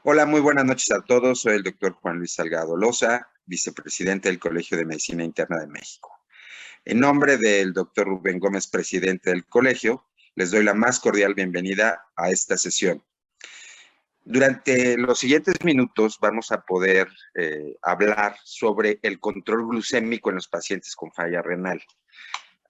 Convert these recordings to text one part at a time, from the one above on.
Hola, muy buenas noches a todos. Soy el doctor Juan Luis Salgado Loza, vicepresidente del Colegio de Medicina Interna de México. En nombre del doctor Rubén Gómez, presidente del colegio, les doy la más cordial bienvenida a esta sesión. Durante los siguientes minutos vamos a poder hablar sobre el control glucémico en los pacientes con falla renal.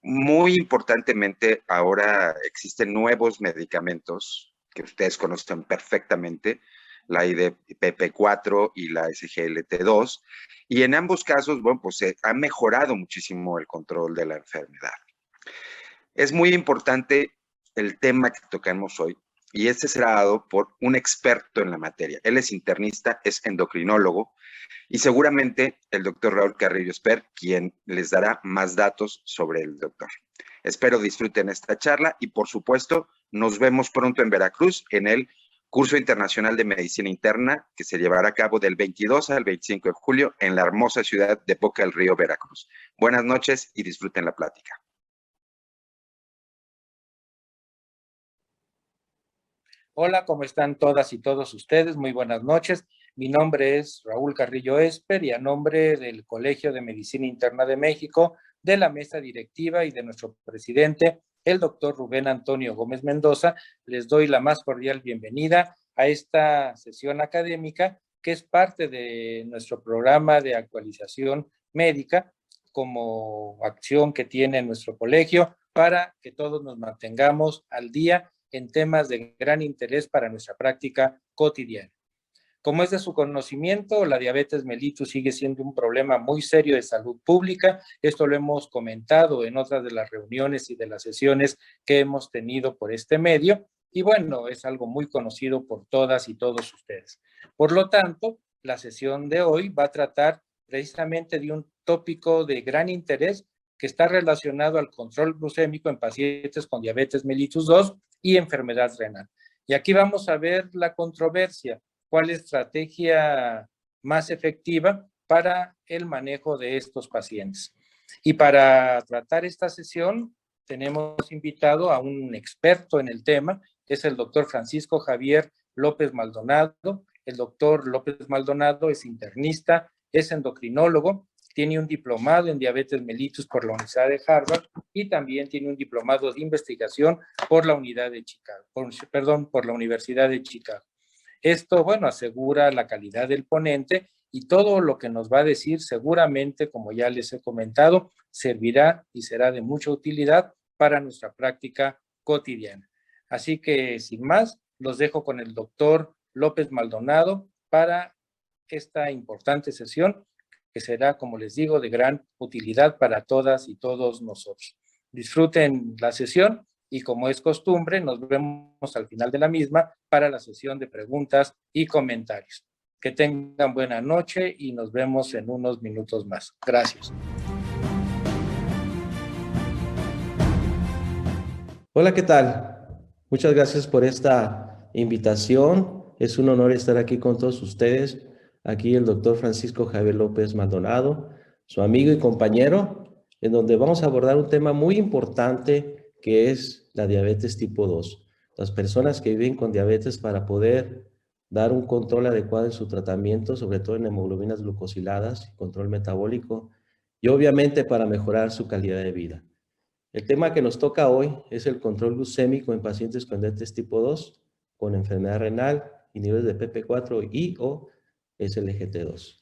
Muy importantemente, ahora existen nuevos medicamentos que ustedes conocen perfectamente, la IDPP4 y la SGLT2, y en ambos casos, bueno, pues se ha mejorado muchísimo el control de la enfermedad. Es muy importante el tema que tocamos hoy, y este será dado por un experto en la materia. Él es internista, es endocrinólogo, y seguramente el doctor Raúl Carrillo Esper, quien les dará más datos sobre el doctor. Espero disfruten esta charla y, por supuesto, nos vemos pronto en Veracruz en el Curso Internacional de Medicina Interna que se llevará a cabo del 22 al 25 de julio en la hermosa ciudad de Boca del Río, Veracruz. Buenas noches y disfruten la plática. Hola, ¿cómo están todas y todos ustedes? Muy buenas noches. Mi nombre es Raúl Carrillo Esper y a nombre del Colegio de Medicina Interna de México, de la mesa directiva y de nuestro presidente, el doctor Rubén Antonio Gómez Mendoza, les doy la más cordial bienvenida a esta sesión académica que es parte de nuestro programa de actualización médica como acción que tiene nuestro colegio para que todos nos mantengamos al día en temas de gran interés para nuestra práctica cotidiana. Como es de su conocimiento, la diabetes mellitus sigue siendo un problema muy serio de salud pública. Esto lo hemos comentado en otras de las reuniones y de las sesiones que hemos tenido por este medio. Y bueno, es algo muy conocido por todas y todos ustedes. Por lo tanto, la sesión de hoy va a tratar precisamente de un tópico de gran interés que está relacionado al control glucémico en pacientes con diabetes mellitus 2 y enfermedad renal. Y aquí vamos a ver la controversia, cuál es la estrategia más efectiva para el manejo de estos pacientes. Y para tratar esta sesión tenemos invitado a un experto en el tema, que es el doctor Francisco Javier López Maldonado. El doctor López Maldonado es internista, es endocrinólogo, tiene un diplomado en diabetes mellitus por la Universidad de Harvard y también tiene un diplomado de investigación por la Universidad de Chicago. Esto, bueno, asegura la calidad del ponente y todo lo que nos va a decir seguramente, como ya les he comentado, servirá y será de mucha utilidad para nuestra práctica cotidiana. Así que, sin más, los dejo con el doctor López Maldonado para esta importante sesión que será, como les digo, de gran utilidad para todas y todos nosotros. Disfruten la sesión y, como es costumbre, nos vemos al final de la misma para la sesión de preguntas y comentarios. Que tengan buena noche y nos vemos en unos minutos más. Gracias. Hola, ¿qué tal? Muchas gracias por esta invitación. Es un honor estar aquí con todos ustedes. Aquí el doctor Francisco Javier López Maldonado, su amigo y compañero, en donde vamos a abordar un tema muy importante que es la diabetes tipo 2. Las personas que viven con diabetes para poder dar un control adecuado en su tratamiento, sobre todo en hemoglobinas glucosiladas, control metabólico y obviamente para mejorar su calidad de vida. El tema que nos toca hoy es el control glucémico en pacientes con diabetes tipo 2, con enfermedad renal y niveles de PP4 y o SGLT2.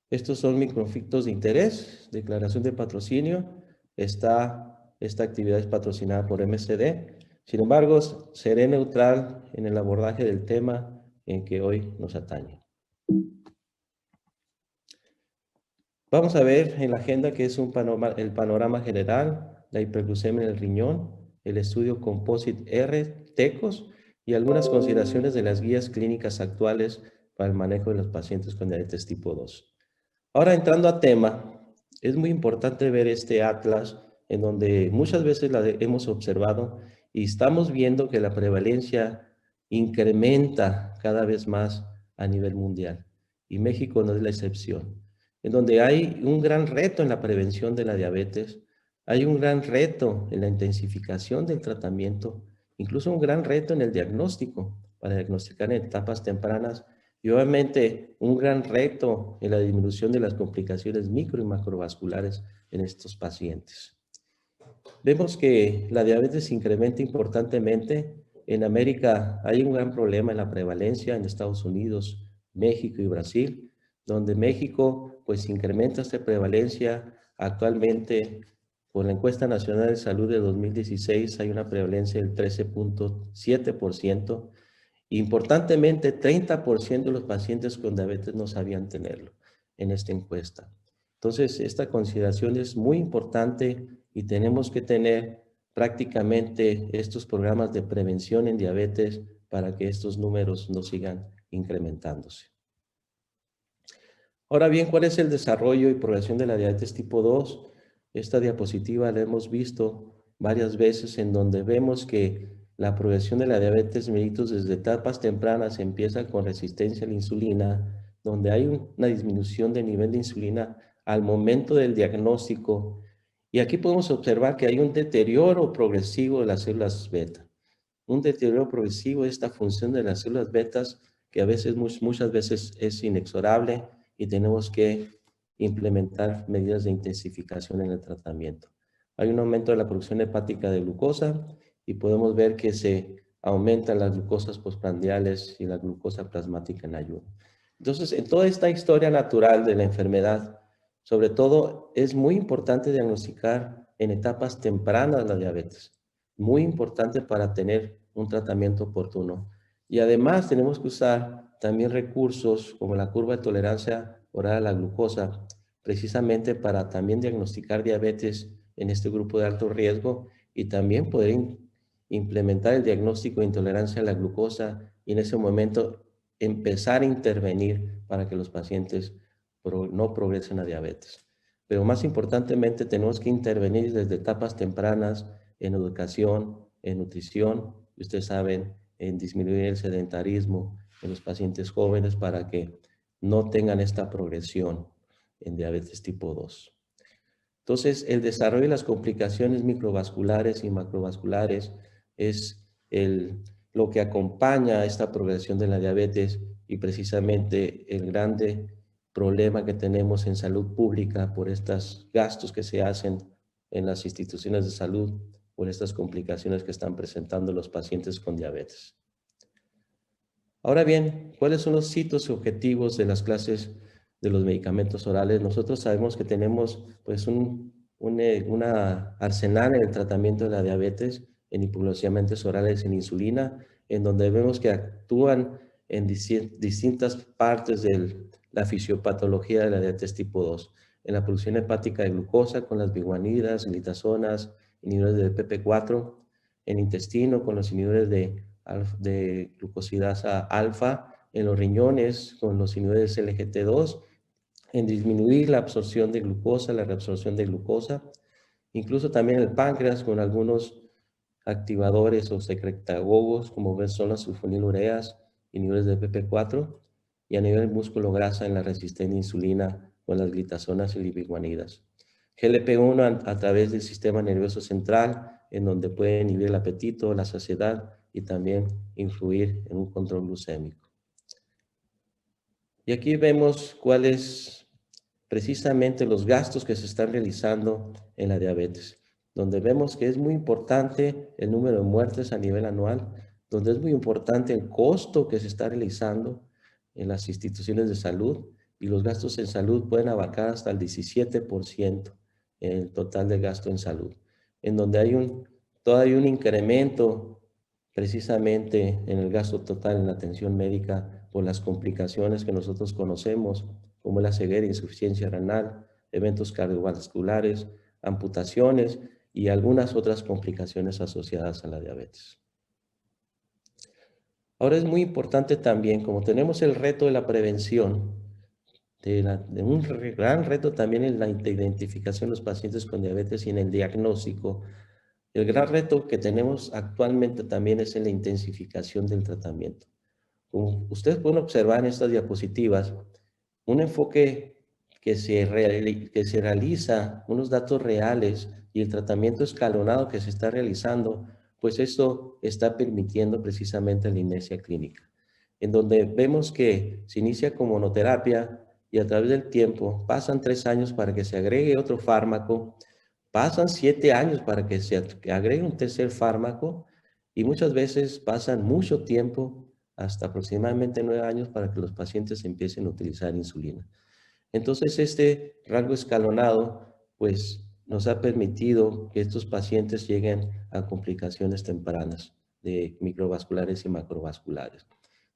Estos son mis conflictos de interés, declaración de patrocinio. Esta actividad es patrocinada por MSD. Sin embargo, seré neutral en el abordaje del tema en que hoy nos atañe. Vamos a ver en la agenda que es el panorama general, la hiperglucemia en el riñón, el estudio Composite-R, TECOS y algunas consideraciones de las guías clínicas actuales para el manejo de los pacientes con diabetes tipo 2. Ahora, entrando a tema, es muy importante ver este atlas en donde muchas veces la hemos observado y estamos viendo que la prevalencia incrementa cada vez más a nivel mundial y México no es la excepción, en donde hay un gran reto en la prevención de la diabetes. hay un gran reto en la intensificación del tratamiento, incluso un gran reto en el diagnóstico, para diagnosticar en etapas tempranas, y obviamente un gran reto en la disminución de las complicaciones micro y macrovasculares en estos pacientes. Vemos que la diabetes se incrementa importantemente. En América hay un gran problema en la prevalencia en Estados Unidos, México y Brasil, donde México pues incrementa esta prevalencia. Actualmente, por la encuesta nacional de salud de 2016, hay una prevalencia del 13.7%. Importantemente, 30% de los pacientes con diabetes no sabían tenerlo en esta encuesta. Entonces, esta consideración es muy importante y tenemos que tener prácticamente estos programas de prevención en diabetes para que estos números no sigan incrementándose. Ahora bien, ¿cuál es el desarrollo y progresión de la diabetes tipo 2? Esta diapositiva la hemos visto varias veces en donde vemos que la progresión de la diabetes mellitus desde etapas tempranas empieza con resistencia a la insulina, donde hay una disminución del nivel de insulina al momento del diagnóstico. Y aquí podemos observar que hay un deterioro progresivo de las células beta. Un deterioro progresivo de esta función de las células betas que a veces, muchas veces es inexorable y tenemos que implementar medidas de intensificación en el tratamiento. Hay un aumento de la producción hepática de glucosa y podemos ver que se aumentan las glucosas postprandiales y la glucosa plasmática en ayuno. Entonces, en toda esta historia natural de la enfermedad, sobre todo, es muy importante diagnosticar en etapas tempranas la diabetes. Muy importante para tener un tratamiento oportuno. Y además tenemos que usar también recursos como la curva de tolerancia oral a la glucosa, precisamente para también diagnosticar diabetes en este grupo de alto riesgo y también poder implementar el diagnóstico de intolerancia a la glucosa y en ese momento empezar a intervenir para que los pacientes no progresen a diabetes. Pero más importantemente tenemos que intervenir desde etapas tempranas en educación, en nutrición, y ustedes saben, en disminuir el sedentarismo en los pacientes jóvenes para que no tengan esta progresión en diabetes tipo 2. Entonces, el desarrollo de las complicaciones microvasculares y macrovasculares es lo que acompaña a esta progresión de la diabetes y precisamente el grande problema que tenemos en salud pública por estos gastos que se hacen en las instituciones de salud por estas complicaciones que están presentando los pacientes con diabetes. Ahora bien, ¿cuáles son los hitos y objetivos de las clases de los medicamentos orales? Nosotros sabemos que tenemos pues un arsenal en el tratamiento de la diabetes en hipoglucemiantes orales sin insulina, en donde vemos que actúan en distintas partes de la fisiopatología de la diabetes tipo 2, en la producción hepática de glucosa con las biguanidas, glitazonas, inhibidores de PP4, en intestino con los inhibidores de glucosidasa alfa, en los riñones con los inhibidores de SGLT2, en disminuir la absorción de glucosa, la reabsorción de glucosa, incluso también el páncreas con algunos activadores o secretagogos, como ven son las sulfonilureas, inhibidores de PP4, y a nivel músculo grasa en la resistencia a insulina con las glitazonas y biguanidas. GLP-1 a través del sistema nervioso central, en donde puede inhibir el apetito, la saciedad y también influir en un control glucémico. Y aquí vemos cuáles precisamente los gastos que se están realizando en la diabetes, donde vemos que es muy importante el número de muertes a nivel anual, donde es muy importante el costo que se está realizando en las instituciones de salud y los gastos en salud pueden abarcar hasta el 17% en el total de gasto en salud, en donde hay todavía un incremento precisamente en el gasto total en la atención médica por las complicaciones que nosotros conocemos, como la ceguera, insuficiencia renal, eventos cardiovasculares, amputaciones y algunas otras complicaciones asociadas a la diabetes. Ahora es muy importante también, como tenemos el reto de la prevención, de un gran reto también en la identificación de los pacientes con diabetes y en el diagnóstico, el gran reto que tenemos actualmente también es en la intensificación del tratamiento. Como ustedes pueden observar en estas diapositivas, un enfoque que se realiza, unos datos reales y el tratamiento escalonado que se está realizando, pues esto está permitiendo precisamente la inercia clínica, en donde vemos que se inicia con monoterapia y a través del tiempo pasan 3 años para que se agregue otro fármaco, pasan 7 años para que se agregue un tercer fármaco y muchas veces pasan mucho tiempo, hasta aproximadamente 9 años, para que los pacientes empiecen a utilizar insulina. Entonces, este rango escalonado, pues, nos ha permitido que estos pacientes lleguen a complicaciones tempranas de microvasculares y macrovasculares,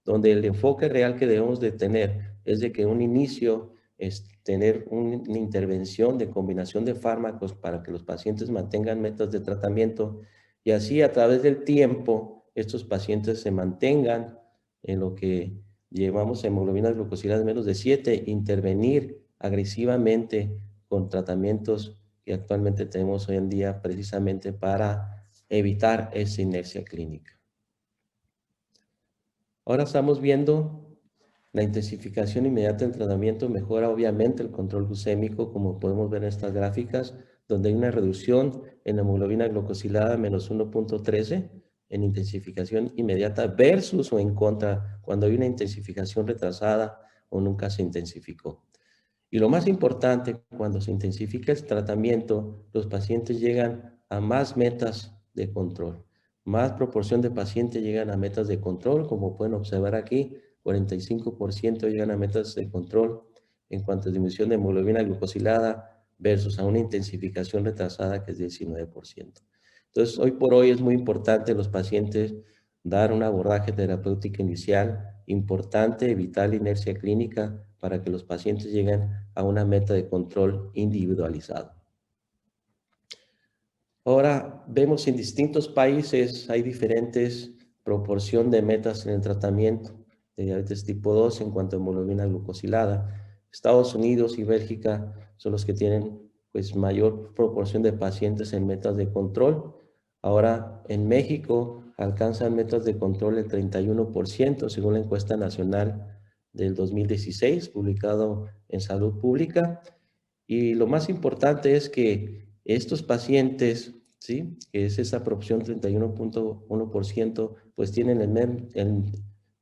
donde el enfoque real que debemos de tener es de que un inicio es tener una intervención de combinación de fármacos para que los pacientes mantengan metas de tratamiento y así a través del tiempo estos pacientes se mantengan en lo que llevamos hemoglobinas glucosiladas menos de 7, intervenir agresivamente con tratamientos que actualmente tenemos hoy en día precisamente para evitar esa inercia clínica. Ahora estamos viendo la intensificación inmediata del tratamiento mejora obviamente el control glucémico, como podemos ver en estas gráficas, donde hay una reducción en la hemoglobina glucosilada menos 1.13 en intensificación inmediata versus o en contra cuando hay una intensificación retrasada o nunca se intensificó. Y lo más importante, cuando se intensifica el tratamiento, los pacientes llegan a más metas de control. Más proporción de pacientes llegan a metas de control, como pueden observar aquí, 45% llegan a metas de control en cuanto a disminución de hemoglobina glucosilada versus a una intensificación retrasada que es 19%. Entonces, hoy por hoy es muy importante los pacientes dar un abordaje terapéutico inicial, importante evitar la inercia clínica para que los pacientes lleguen a una meta de control individualizado. Ahora vemos en distintos países hay diferentes proporción de metas en el tratamiento de diabetes tipo 2 en cuanto a hemoglobina glucosilada. Estados Unidos y Bélgica son los que tienen pues mayor proporción de pacientes en metas de control. Ahora en México alcanzan metas de control el 31% según la encuesta nacional del 2016 publicado en Salud Pública. Y lo más importante es que estos pacientes, ¿sí?, que es esa proporción 31.1%, pues tienen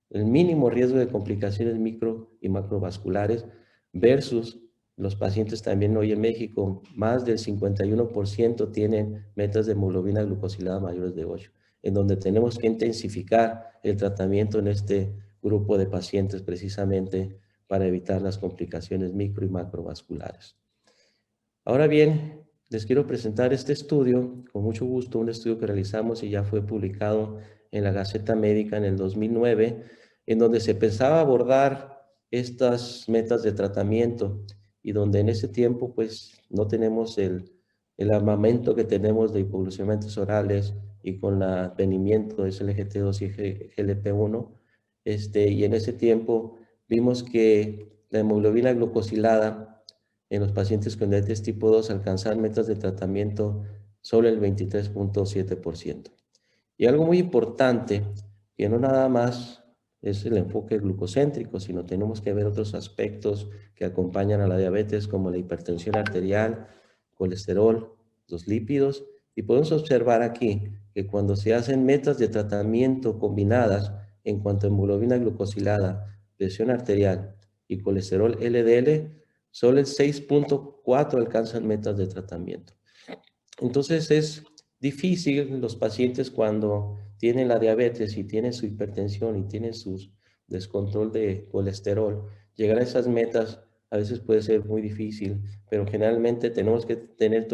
el mínimo riesgo de complicaciones micro y macrovasculares versus los pacientes también hoy en México, más del 51% tienen metas de hemoglobina glucosilada mayores de 8, en donde tenemos que intensificar el tratamiento en este grupo de pacientes precisamente para evitar las complicaciones micro y macrovasculares. Ahora bien, les quiero presentar este estudio, con mucho gusto, un estudio que realizamos y ya fue publicado en la Gaceta Médica en el 2009, en donde se pensaba abordar estas metas de tratamiento y donde en ese tiempo pues no tenemos el armamento que tenemos de hipoglucemiantes orales y con el advenimiento de SGLT2 y GLP-1, y en ese tiempo vimos que la hemoglobina glucosilada en los pacientes con diabetes tipo 2 alcanzar metas de tratamiento solo el 23.7%. Y algo muy importante, que no nada más es el enfoque glucocéntrico, sino tenemos que ver otros aspectos que acompañan a la diabetes, como la hipertensión arterial, colesterol, los lípidos. Y podemos observar aquí que cuando se hacen metas de tratamiento combinadas en cuanto a hemoglobina glucosilada, presión arterial y colesterol LDL, solo el 6.4 alcanzan metas de tratamiento. Entonces es difícil los pacientes cuando tienen la diabetes y tienen su hipertensión y tienen su descontrol de colesterol, llegar a esas metas a veces puede ser muy difícil, pero generalmente tenemos que tener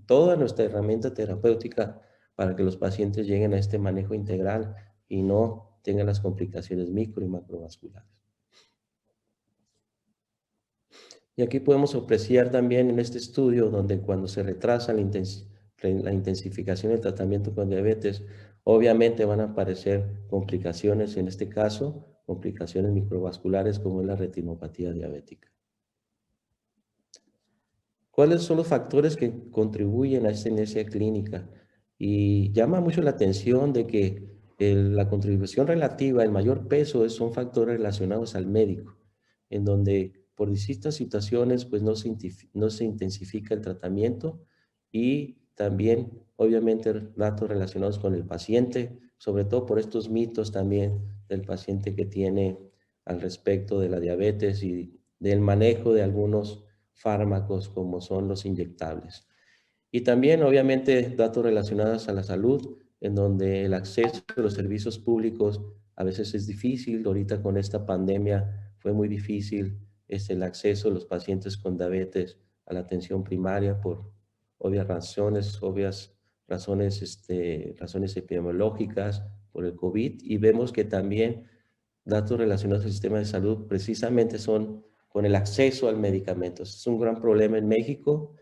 toda nuestra herramienta terapéutica para que los pacientes lleguen a este manejo integral y no tengan las complicaciones micro y macrovasculares. Y aquí podemos apreciar también en este estudio donde cuando se retrasa la intensificación del tratamiento con diabetes, obviamente van a aparecer complicaciones, en este caso, complicaciones microvasculares como es la retinopatía diabética. ¿Cuáles son los factores que contribuyen a esta inercia clínica? Y llama mucho la atención de que la contribución relativa, el mayor peso, son factores relacionados al médico, en donde por distintas situaciones pues no se intensifica el tratamiento y también obviamente datos relacionados con el paciente, sobre todo por estos mitos también del paciente que tiene al respecto de la diabetes y del manejo de algunos fármacos como son los inyectables. Y también obviamente datos relacionados a la salud, en donde el acceso a los servicios públicos a veces es difícil. Ahorita con esta pandemia fue muy difícil el acceso de los pacientes con diabetes a la atención primaria por obvias razones, razones epidemiológicas por el COVID. Y vemos que también datos relacionados al sistema de salud precisamente son con el acceso al medicamento. Es un gran problema en México,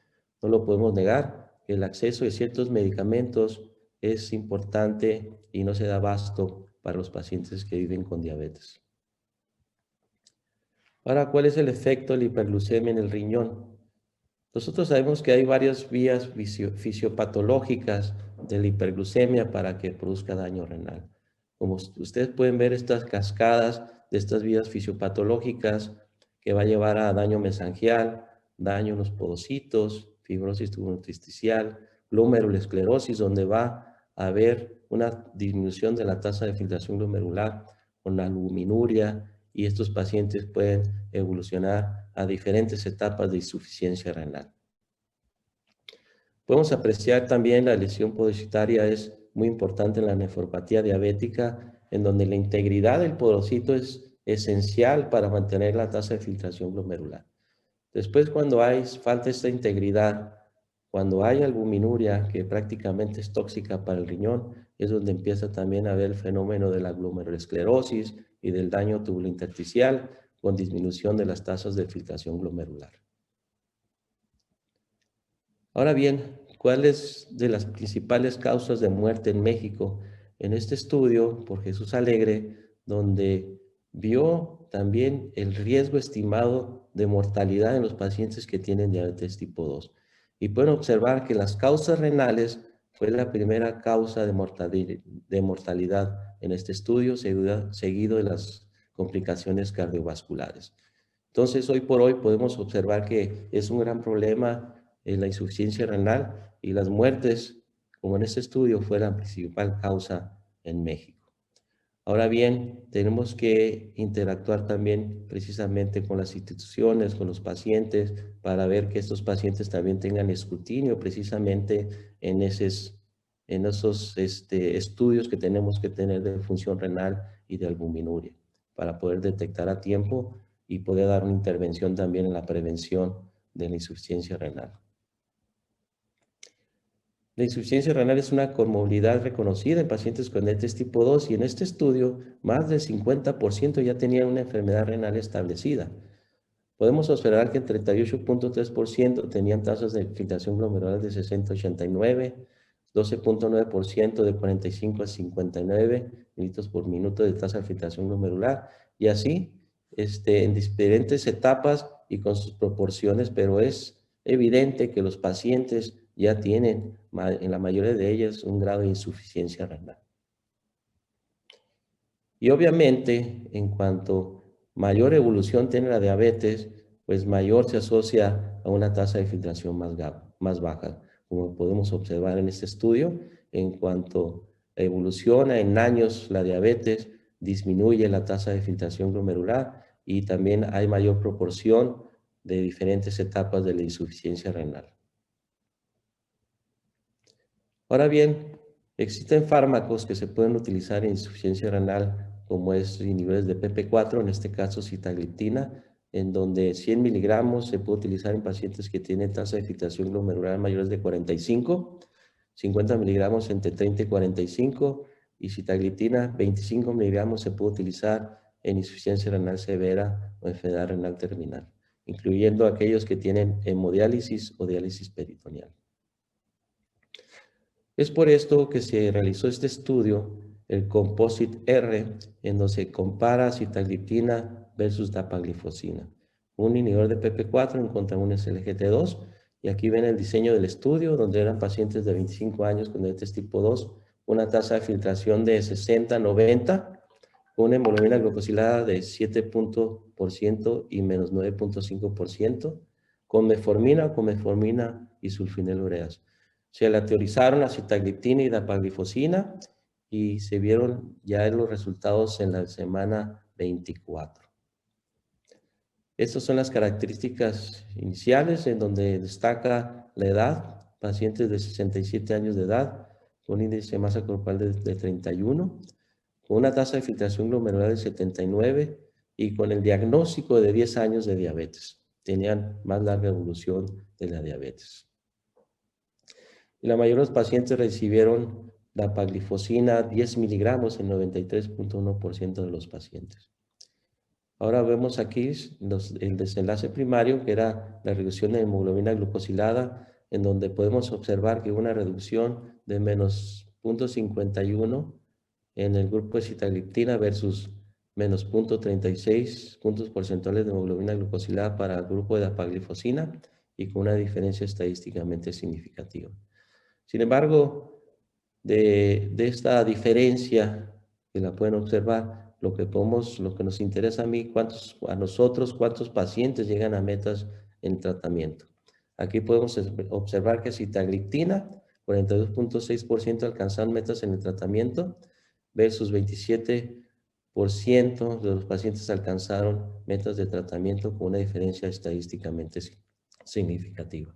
no lo podemos negar. El acceso de ciertos medicamentos es importante y no se da abasto para los pacientes que viven con diabetes. Ahora, ¿cuál es el efecto de la hiperglucemia en el riñón? Nosotros sabemos que hay varias vías fisiopatológicas de la hiperglucemia para que produzca daño renal. Como ustedes pueden ver, estas cascadas de estas vías fisiopatológicas que va a llevar a daño mesangial, daño en los podocitos, fibrosis tubulointersticial, glomerulosclerosis, donde va a haber una disminución de la tasa de filtración glomerular con albuminuria, y estos pacientes pueden evolucionar a diferentes etapas de insuficiencia renal. Podemos apreciar también la lesión podocitaria es muy importante en la nefropatía diabética, en donde la integridad del podocito es esencial para mantener la tasa de filtración glomerular. Después, cuando hay falta esta integridad, cuando hay albuminuria, que prácticamente es tóxica para el riñón, es donde empieza también a haber el fenómeno de la glomerulosclerosis y del daño tubulointersticial con disminución de las tasas de filtración glomerular. Ahora bien, ¿cuáles de las principales causas de muerte en México? En este estudio por Jesús Alegre, donde vio también el riesgo estimado de mortalidad en los pacientes que tienen diabetes tipo 2. Y pueden observar que las causas renales fue la primera causa de mortalidad en este estudio, seguido de las complicaciones cardiovasculares. Entonces, hoy por hoy podemos observar que es un gran problema la insuficiencia renal, y las muertes, como en este estudio, fue la principal causa en México. Ahora bien, tenemos que interactuar también precisamente con las instituciones, con los pacientes, para ver que estos pacientes también tengan escrutinio precisamente en esos estudios que tenemos que tener de función renal y de albuminuria, para poder detectar a tiempo y poder dar una intervención también en la prevención de la insuficiencia renal. La insuficiencia renal es una comorbilidad reconocida en pacientes con diabetes tipo 2 y en este estudio más del 50% ya tenían una enfermedad renal establecida. Podemos observar que el 38.3% tenían tasas de filtración glomerular de 60 a 89, 12.9% de 45 a 59 mililitros por minuto de tasa de filtración glomerular, y así en diferentes etapas y con sus proporciones, pero es evidente que los pacientes ya tienen, en la mayoría de ellas, un grado de insuficiencia renal. Y obviamente, en cuanto mayor evolución tiene la diabetes, pues mayor se asocia a una tasa de filtración más baja. Como podemos observar en este estudio, en cuanto evoluciona en años la diabetes, disminuye la tasa de filtración glomerular y también hay mayor proporción de diferentes etapas de la insuficiencia renal. Ahora bien, existen fármacos que se pueden utilizar en insuficiencia renal, como es inhibidores de PP4, en este caso sitagliptina, en donde 100 miligramos se puede utilizar en pacientes que tienen tasa de filtración glomerular mayores de 45, 50 miligramos entre 30 y 45, y sitagliptina 25 miligramos se puede utilizar en insuficiencia renal severa o enfermedad renal terminal, incluyendo aquellos que tienen hemodiálisis o diálisis peritoneal. Es por esto que se realizó este estudio, el COMPOSITE-R, en donde se compara sitagliptina versus dapaglifosina, un inhibidor de PP4 en contra un SGLT2, y aquí ven el diseño del estudio, donde eran pacientes de 25 años con diabetes tipo 2, una tasa de filtración de 60-90, con una hemoglobina glucosilada de 7% y menos 9.5%, con metformina y sulfonilureas. Se aleatorizaron la sitagliptina y dapaglifosina y se vieron ya los resultados en la semana 24. Estas son las características iniciales en donde destaca la edad, pacientes de 67 años de edad, con índice de masa corporal de 31, con una tasa de filtración glomerular de 79 y con el diagnóstico de 10 años de diabetes. Tenían más larga evolución de la diabetes. Y la mayoría de los pacientes recibieron dapaglifosina 10 miligramos en 93.1% de los pacientes. Ahora vemos aquí el desenlace primario, que era la reducción de hemoglobina glucosilada, en donde podemos observar que hubo una reducción de menos 0.51 en el grupo de sitagliptina versus menos 0.36 puntos porcentuales de hemoglobina glucosilada para el grupo de dapaglifosina y con una diferencia estadísticamente significativa. Sin embargo, de esta diferencia que la pueden observar, lo que nos interesa a nosotros, cuántos pacientes llegan a metas en tratamiento. Aquí podemos observar que sitagliptina, 42.6% alcanzaron metas en el tratamiento, versus 27% de los pacientes alcanzaron metas de tratamiento con una diferencia estadísticamente significativa.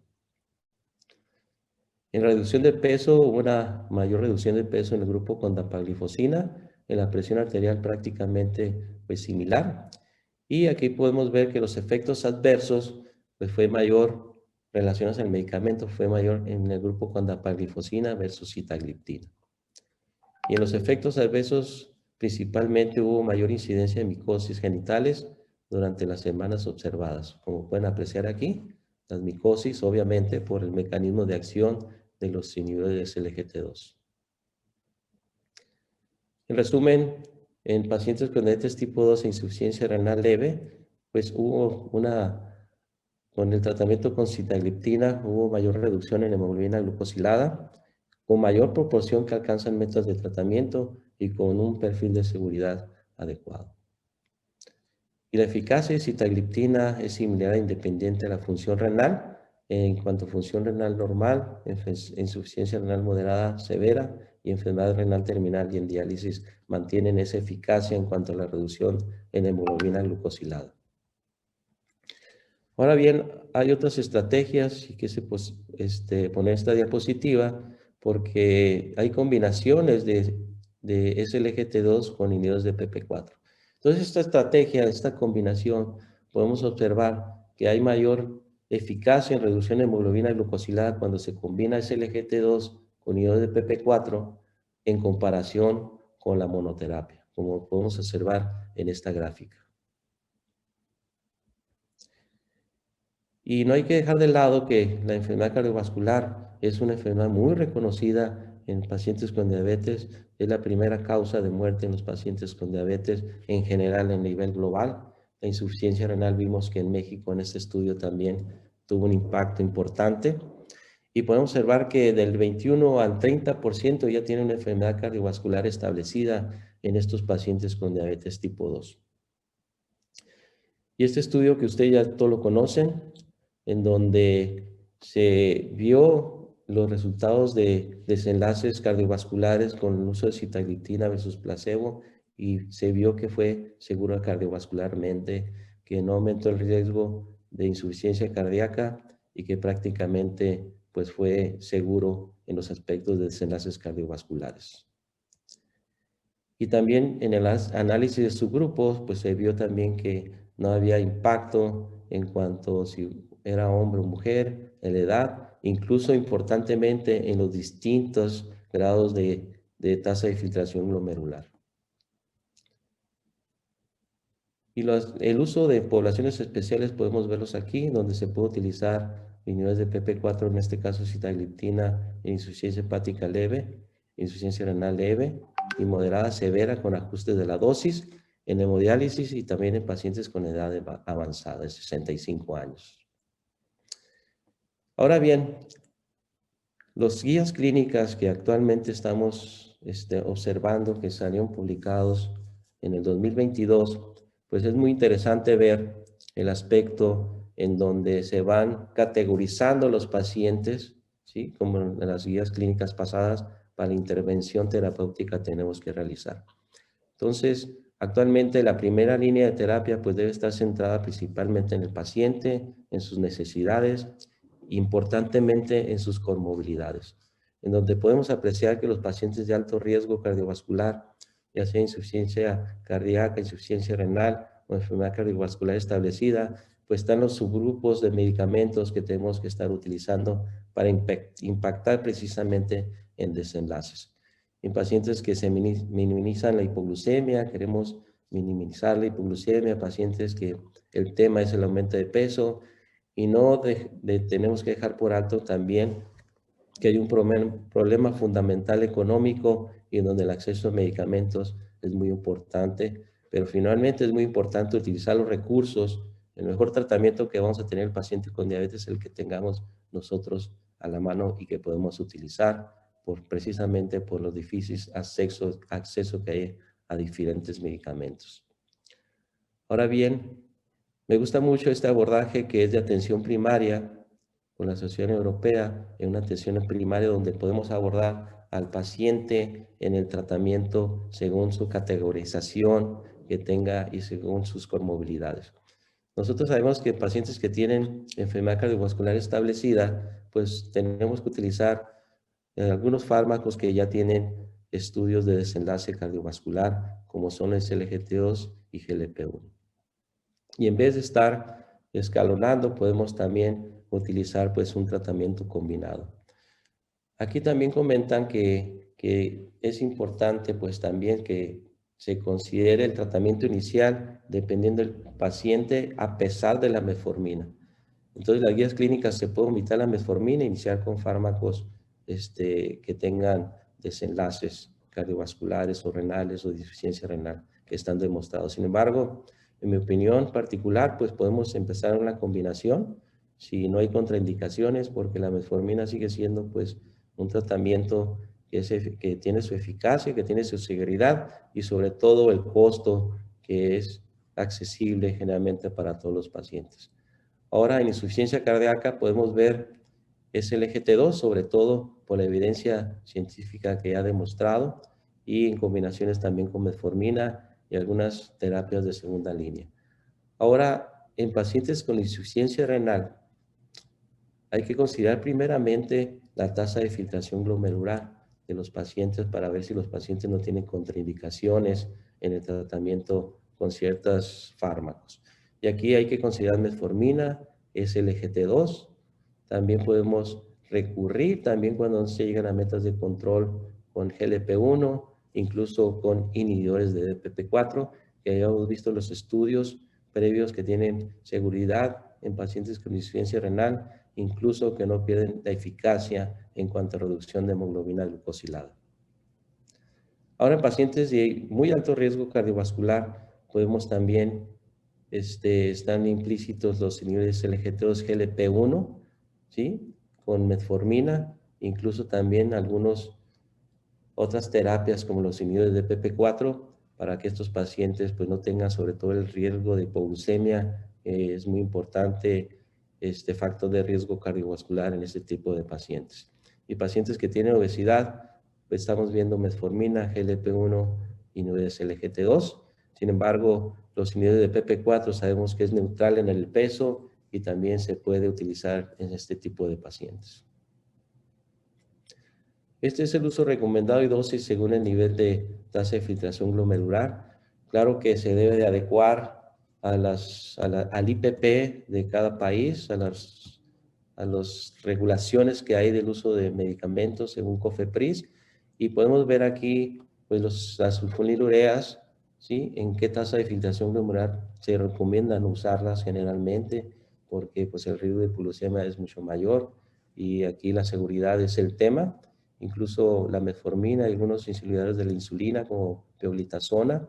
En reducción de peso, hubo una mayor reducción de peso en el grupo con dapaglifosina, en la presión arterial prácticamente similar. Y aquí podemos ver que los efectos adversos fue mayor, relacionados al medicamento, fue mayor en el grupo con dapaglifosina versus sitagliptina. Y en los efectos adversos, principalmente hubo mayor incidencia de micosis genitales durante las semanas observadas. Como pueden apreciar aquí, las micosis, obviamente, por el mecanismo de acción de los inhibidores de SGLT2. En resumen, en pacientes con diabetes tipo 2 e insuficiencia renal leve, pues con el tratamiento con sitagliptina, hubo mayor reducción en hemoglobina glucosilada, con mayor proporción que alcanzan metas de tratamiento y con un perfil de seguridad adecuado. Y la eficacia de sitagliptina es similar e independiente a la función renal. En cuanto a función renal normal, insuficiencia renal moderada severa y enfermedad renal terminal y en diálisis mantienen esa eficacia en cuanto a la reducción en hemoglobina glucosilada. Ahora bien, hay otras estrategias y quise poner esta diapositiva porque hay combinaciones de SGLT2 con inhibidores de PP4. Entonces, esta estrategia, esta combinación, podemos observar que hay mayor eficacia en reducción de hemoglobina glucosilada cuando se combina SGLT2 con inhibidores de PP4 en comparación con la monoterapia, como podemos observar en esta gráfica. Y no hay que dejar de lado que la enfermedad cardiovascular es una enfermedad muy reconocida en pacientes con diabetes. Es la primera causa de muerte en los pacientes con diabetes en general a nivel global. La insuficiencia renal vimos que en México en este estudio también tuvo un impacto importante. Y podemos observar que del 21 al 30% ya tiene una enfermedad cardiovascular establecida en estos pacientes con diabetes tipo 2. Y este estudio que ustedes ya todos lo conocen, en donde se vio los resultados de desenlaces cardiovasculares con el uso de sitagliptina versus placebo y se vio que fue seguro cardiovascularmente, que no aumentó el riesgo de insuficiencia cardíaca y que prácticamente pues fue seguro en los aspectos de desenlaces cardiovasculares. Y también en el análisis de subgrupos pues se vio también que no había impacto en cuanto a si era hombre o mujer, en la edad, incluso importantemente en los distintos grados de tasa de filtración glomerular. Y el uso de poblaciones especiales podemos verlos aquí, donde se puede utilizar inhibidores de PP4, en este caso sitagliptina en insuficiencia hepática leve, insuficiencia renal leve y moderada severa con ajustes de la dosis, en hemodiálisis y también en pacientes con edad avanzada de 65 años. Ahora bien, los guías clínicas que actualmente estamos observando que salieron publicados en el 2022, pues es muy interesante ver el aspecto en donde se van categorizando los pacientes, ¿sí? Como en las guías clínicas pasadas, para la intervención terapéutica tenemos que realizar. Entonces, actualmente la primera línea de terapia pues debe estar centrada principalmente en el paciente, en sus necesidades, importantemente en sus comorbilidades, en donde podemos apreciar que los pacientes de alto riesgo cardiovascular, ya sea insuficiencia cardíaca, insuficiencia renal o enfermedad cardiovascular establecida, pues están los subgrupos de medicamentos que tenemos que estar utilizando para impactar precisamente en desenlaces. En pacientes que se minimizan la hipoglucemia, queremos minimizar la hipoglucemia, pacientes que el tema es el aumento de peso, y no tenemos que dejar por alto también que hay un problema fundamental económico y en donde el acceso a medicamentos es muy importante, pero finalmente es muy importante utilizar los recursos. El mejor tratamiento que vamos a tener el paciente con diabetes es el que tengamos nosotros a la mano y que podemos utilizar precisamente por los difíciles acceso que hay a diferentes medicamentos. Ahora bien, me gusta mucho este abordaje que es de atención primaria con la Asociación Europea, en una atención primaria donde podemos abordar al paciente en el tratamiento según su categorización que tenga y según sus comorbilidades. Nosotros sabemos que pacientes que tienen enfermedad cardiovascular establecida, pues tenemos que utilizar algunos fármacos que ya tienen estudios de desenlace cardiovascular, como son el SGLT2 y GLP-1. Y en vez de estar escalonando, podemos también utilizar pues un tratamiento combinado. Aquí también comentan que es importante pues también que se considere el tratamiento inicial dependiendo del paciente a pesar de la metformina. Entonces las guías clínicas se puede omitir la metformina e iniciar con fármacos que tengan desenlaces cardiovasculares o renales o de insuficiencia renal que están demostrados. Sin embargo, en mi opinión particular, pues podemos empezar una combinación si no hay contraindicaciones, porque la metformina sigue siendo pues un tratamiento que tiene su eficacia, que tiene su seguridad y sobre todo el costo que es accesible generalmente para todos los pacientes. Ahora en insuficiencia cardíaca podemos ver SGLT2, sobre todo por la evidencia científica que ha demostrado y en combinaciones también con metformina y algunas terapias de segunda línea. Ahora, en pacientes con insuficiencia renal, hay que considerar primeramente la tasa de filtración glomerular de los pacientes para ver si los pacientes no tienen contraindicaciones en el tratamiento con ciertos fármacos. Y aquí hay que considerar metformina, SGLT2. También podemos recurrir también cuando no se llegan a metas de control con GLP-1, incluso con inhibidores de DPP-4, que hayamos visto los estudios previos que tienen seguridad en pacientes con insuficiencia renal, incluso que no pierden la eficacia en cuanto a reducción de hemoglobina glucosilada. Ahora en pacientes de muy alto riesgo cardiovascular podemos también, están implícitos los inhibidores SGLT2, GLP-1, ¿sí? Con metformina, incluso también otras terapias como los inhibidores de DPP-4 para que estos pacientes pues no tengan sobre todo el riesgo de hipoglucemia. Es muy importante este factor de riesgo cardiovascular en este tipo de pacientes. Y pacientes que tienen obesidad, pues estamos viendo metformina, GLP-1, inhibidores SGLT2. Sin embargo, los inhibidores de DPP-4 sabemos que es neutral en el peso y también se puede utilizar en este tipo de pacientes. Este es el uso recomendado y dosis según el nivel de tasa de filtración glomerular. Claro que se debe de adecuar al IPP de cada país, a las regulaciones que hay del uso de medicamentos según COFEPRIS. Y podemos ver aquí pues las sulfonilureas, ¿sí? En qué tasa de filtración glomerular se recomiendan usarlas generalmente, porque pues el riesgo de hipoglucemia es mucho mayor y aquí la seguridad es el tema. Incluso la metformina y algunos inhibidores de la insulina como pioglitazona,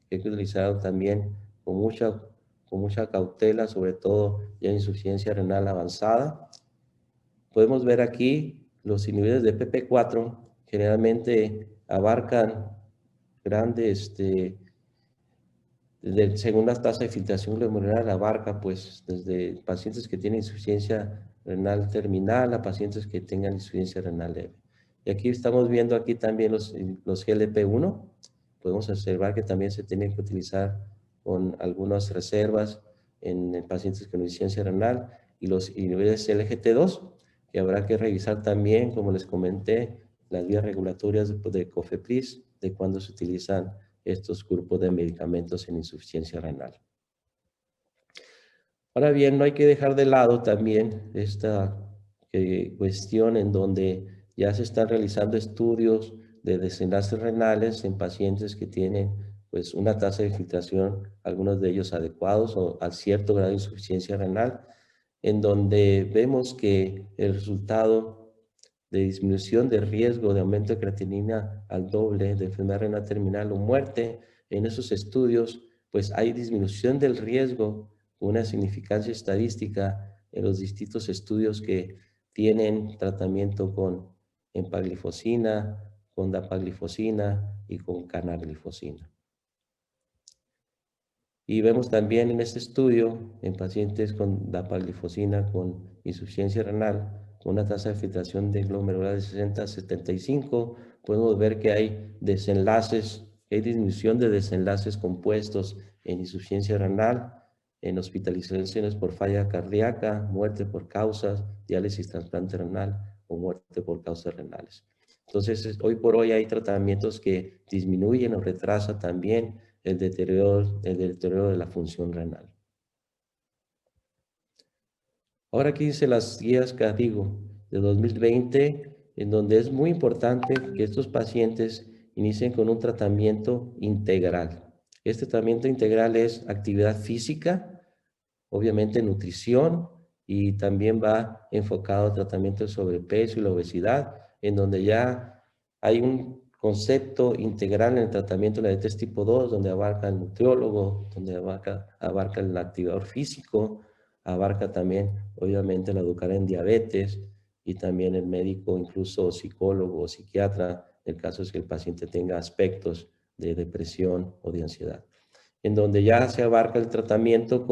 que hay que utilizar también con mucha cautela, sobre todo ya en insuficiencia renal avanzada. Podemos ver aquí los inhibidores de PP4 generalmente abarcan grandes según la tasa de filtración glomerular, abarca pues desde pacientes que tienen insuficiencia renal terminal a pacientes que tengan insuficiencia renal leve. Y aquí estamos viendo aquí también los GLP-1. Podemos observar que también se tienen que utilizar con algunas reservas en pacientes con insuficiencia renal, y los niveles SGLT2, que habrá que revisar también, como les comenté, las vías regulatorias de COFEPRIS, de cuando se utilizan estos grupos de medicamentos en insuficiencia renal. Ahora bien, no hay que dejar de lado también esta cuestión en donde ya se están realizando estudios de desenlaces renales en pacientes que tienen pues una tasa de filtración, algunos de ellos adecuados o a cierto grado de insuficiencia renal, en donde vemos que el resultado de disminución de riesgo de aumento de creatinina al doble de enfermedad renal terminal o muerte, en esos estudios pues hay disminución del riesgo, una significancia estadística en los distintos estudios que tienen tratamiento con empaglifosina, con dapaglifosina y con canaglifosina. Y vemos también en este estudio, en pacientes con dapaglifosina con insuficiencia renal, con una tasa de filtración de glomerular de 60 a 75, podemos ver que hay desenlaces, hay disminución de desenlaces compuestos en insuficiencia renal, en hospitalizaciones por falla cardíaca, muerte por causas, diálisis, trasplante renal o muerte por causas renales. Entonces, hoy por hoy hay tratamientos que disminuyen o retrasan también el deterioro de la función renal. Ahora aquí dice las guías CADIGO de 2020, en donde es muy importante que estos pacientes inicien con un tratamiento integral. Este tratamiento integral es actividad física, obviamente nutrición, y también va enfocado al tratamiento de sobrepeso y la obesidad, en donde ya hay un concepto integral en el tratamiento de la diabetes tipo 2, donde abarca el nutriólogo, donde abarca el activador físico, abarca también, obviamente, la educar en diabetes, y también el médico, incluso psicólogo o psiquiatra, en el caso es que el paciente tenga aspectos de depresión o de ansiedad, en donde ya se abarca el tratamiento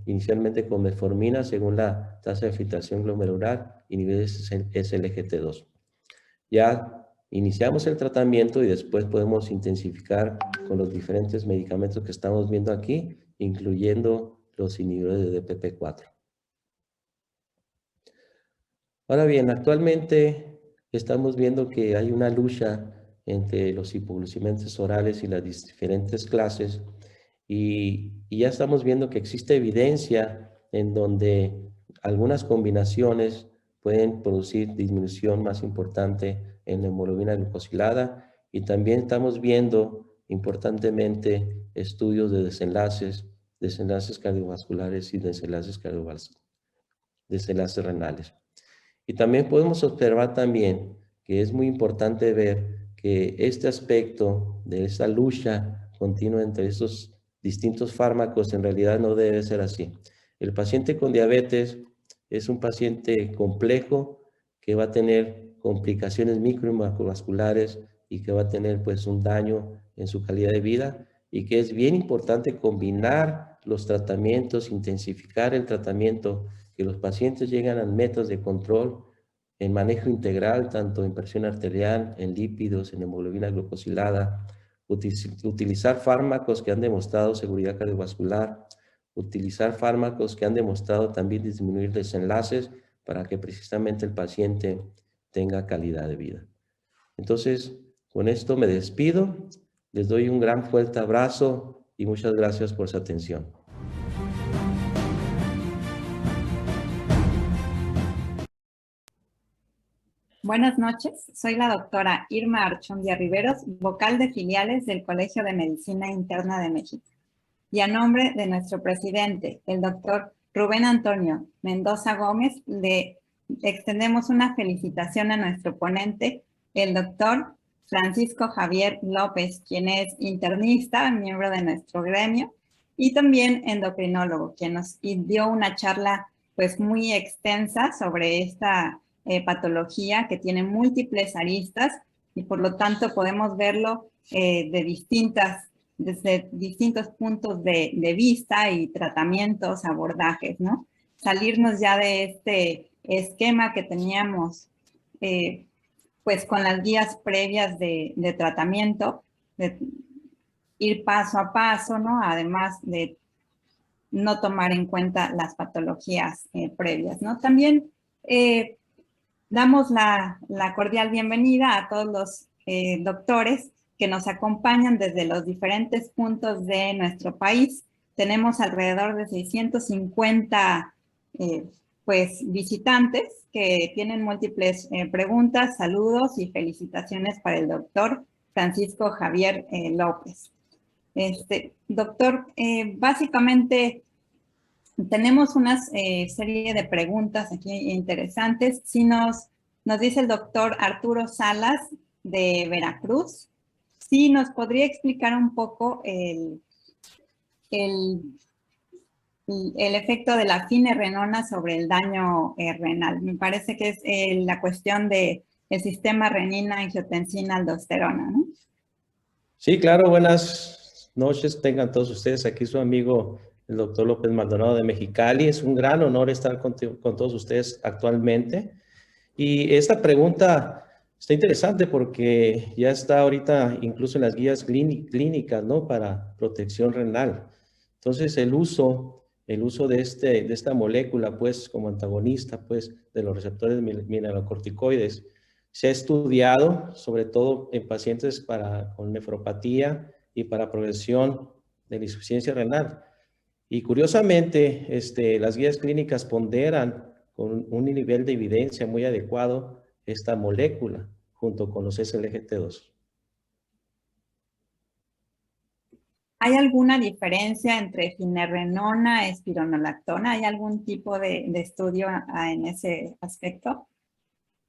inicialmente con metformina según la tasa de filtración glomerular y niveles SGLT2. Ya iniciamos el tratamiento y después podemos intensificar con los diferentes medicamentos que estamos viendo aquí, incluyendo los inhibidores de DPP-4. Ahora bien, actualmente estamos viendo que hay una lucha entre los hipoglucemiantes orales y las diferentes clases, y ya estamos viendo que existe evidencia en donde algunas combinaciones pueden producir disminución más importante en la hemoglobina glucosilada, y también estamos viendo importantemente estudios de desenlaces cardiovasculares y desenlaces renales. Y también podemos observar también que es muy importante ver que este aspecto de esa lucha continua entre estos distintos fármacos en realidad no debe ser así. El paciente con diabetes es un paciente complejo que va a tener complicaciones micro y macrovasculares y que va a tener pues un daño en su calidad de vida, y que es bien importante combinar los tratamientos, intensificar el tratamiento, que los pacientes lleguen a metas de control en manejo integral, tanto en presión arterial, en lípidos, en hemoglobina glucosilada, utilizar fármacos que han demostrado seguridad cardiovascular, utilizar fármacos que han demostrado también disminuir desenlaces para que precisamente el paciente tenga calidad de vida. Entonces, con esto me despido, les doy un gran fuerte abrazo y muchas gracias por su atención. Buenas noches, soy la doctora Irma Archundia Riveros, vocal de filiales del Colegio de Medicina Interna de México. Y a nombre de nuestro presidente, el doctor Rubén Antonio Mendoza Gómez, le extendemos una felicitación a nuestro ponente, el doctor Francisco Javier López, quien es internista, miembro de nuestro gremio, y también endocrinólogo, quien nos dio una charla pues muy extensa sobre esta patología que tiene múltiples aristas, y por lo tanto podemos verlo de distintas desde distintos puntos de vista y tratamientos, abordajes, ¿no? Salirnos ya de este esquema que teníamos, pues con las guías previas de tratamiento, de ir paso a paso, ¿no? Además de no tomar en cuenta las patologías previas, ¿no? También damos la cordial bienvenida a todos los doctores que nos acompañan desde los diferentes puntos de nuestro país. Tenemos alrededor de 650 pues, visitantes que tienen múltiples preguntas, saludos y felicitaciones para el doctor Francisco Javier López. Doctor, básicamente tenemos una serie de preguntas aquí interesantes. Si nos dice el doctor Arturo Salas de Veracruz, si nos podría explicar un poco el efecto de la finerenona sobre el daño renal. Me parece que es la cuestión del sistema renina-angiotensina-aldosterona, ¿no? Sí, claro, buenas noches, tengan todos ustedes. Aquí su amigo, el doctor López Maldonado de Mexicali. Es un gran honor estar con todos ustedes actualmente. Y esta pregunta está interesante porque ya está ahorita incluso en las guías clínicas, ¿no? Para protección renal. Entonces, el uso de esta molécula, pues, como antagonista, pues, de los receptores mineralocorticoides, se ha estudiado, sobre todo en pacientes con nefropatía y para progresión de la insuficiencia renal. Y curiosamente, las guías clínicas ponderan con un nivel de evidencia muy adecuado esta molécula junto con los SGLT2. ¿Hay alguna diferencia entre finerenona y espironolactona? ¿Hay algún tipo de estudio en ese aspecto?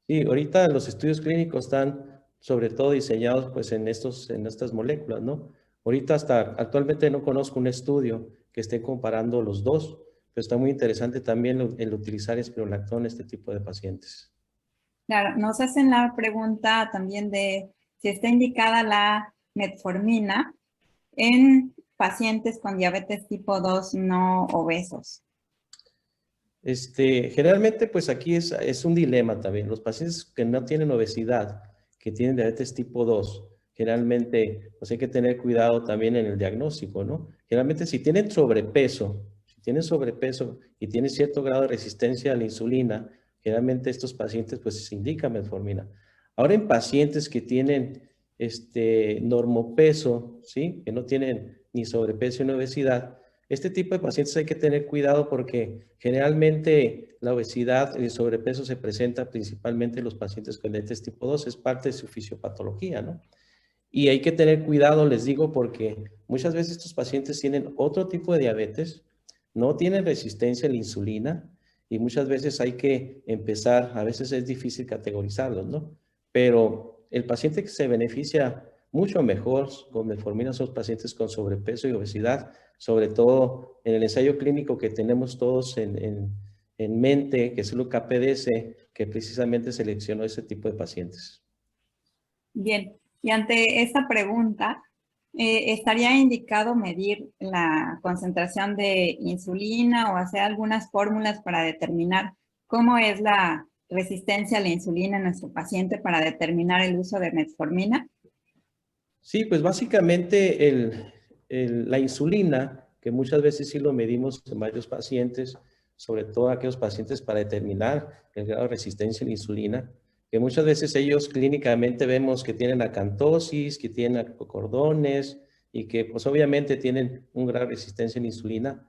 Sí, ahorita los estudios clínicos están sobre todo diseñados pues en estas moléculas, ¿no? Ahorita actualmente no conozco un estudio que esté comparando los dos, pero está muy interesante también el utilizar espironolactona en este tipo de pacientes. Claro, nos hacen la pregunta también de si está indicada la metformina en pacientes con diabetes tipo 2 no obesos. Generalmente, pues aquí es un dilema también. Los pacientes que no tienen obesidad, que tienen diabetes tipo 2, generalmente, pues hay que tener cuidado también en el diagnóstico, ¿no? Generalmente, si tienen sobrepeso y tienen cierto grado de resistencia a la insulina, generalmente estos pacientes, pues se indica metformina. Ahora, en pacientes que tienen normopeso, ¿sí? Que no tienen ni sobrepeso ni obesidad, este tipo de pacientes hay que tener cuidado porque generalmente la obesidad y el sobrepeso se presenta principalmente en los pacientes con diabetes tipo 2, es parte de su fisiopatología, ¿no? Y hay que tener cuidado, les digo, porque muchas veces estos pacientes tienen otro tipo de diabetes, no tienen resistencia a la insulina y muchas veces hay que empezar, a veces es difícil categorizarlos, ¿no? Pero el paciente que se beneficia mucho mejor con metformina son los pacientes con sobrepeso y obesidad, sobre todo en el ensayo clínico que tenemos todos en mente, que es el UKPDS, que precisamente seleccionó ese tipo de pacientes. Bien, y ante esta pregunta, ¿estaría indicado medir la concentración de insulina o hacer algunas fórmulas para determinar cómo es la resistencia a la insulina en nuestro paciente para determinar el uso de metformina? Sí, pues básicamente la insulina, que muchas veces sí lo medimos en varios pacientes, sobre todo aquellos pacientes para determinar el grado de resistencia a la insulina, que muchas veces ellos clínicamente vemos que tienen acantosis, que tienen acocordones y que pues obviamente tienen un grado de resistencia a la insulina.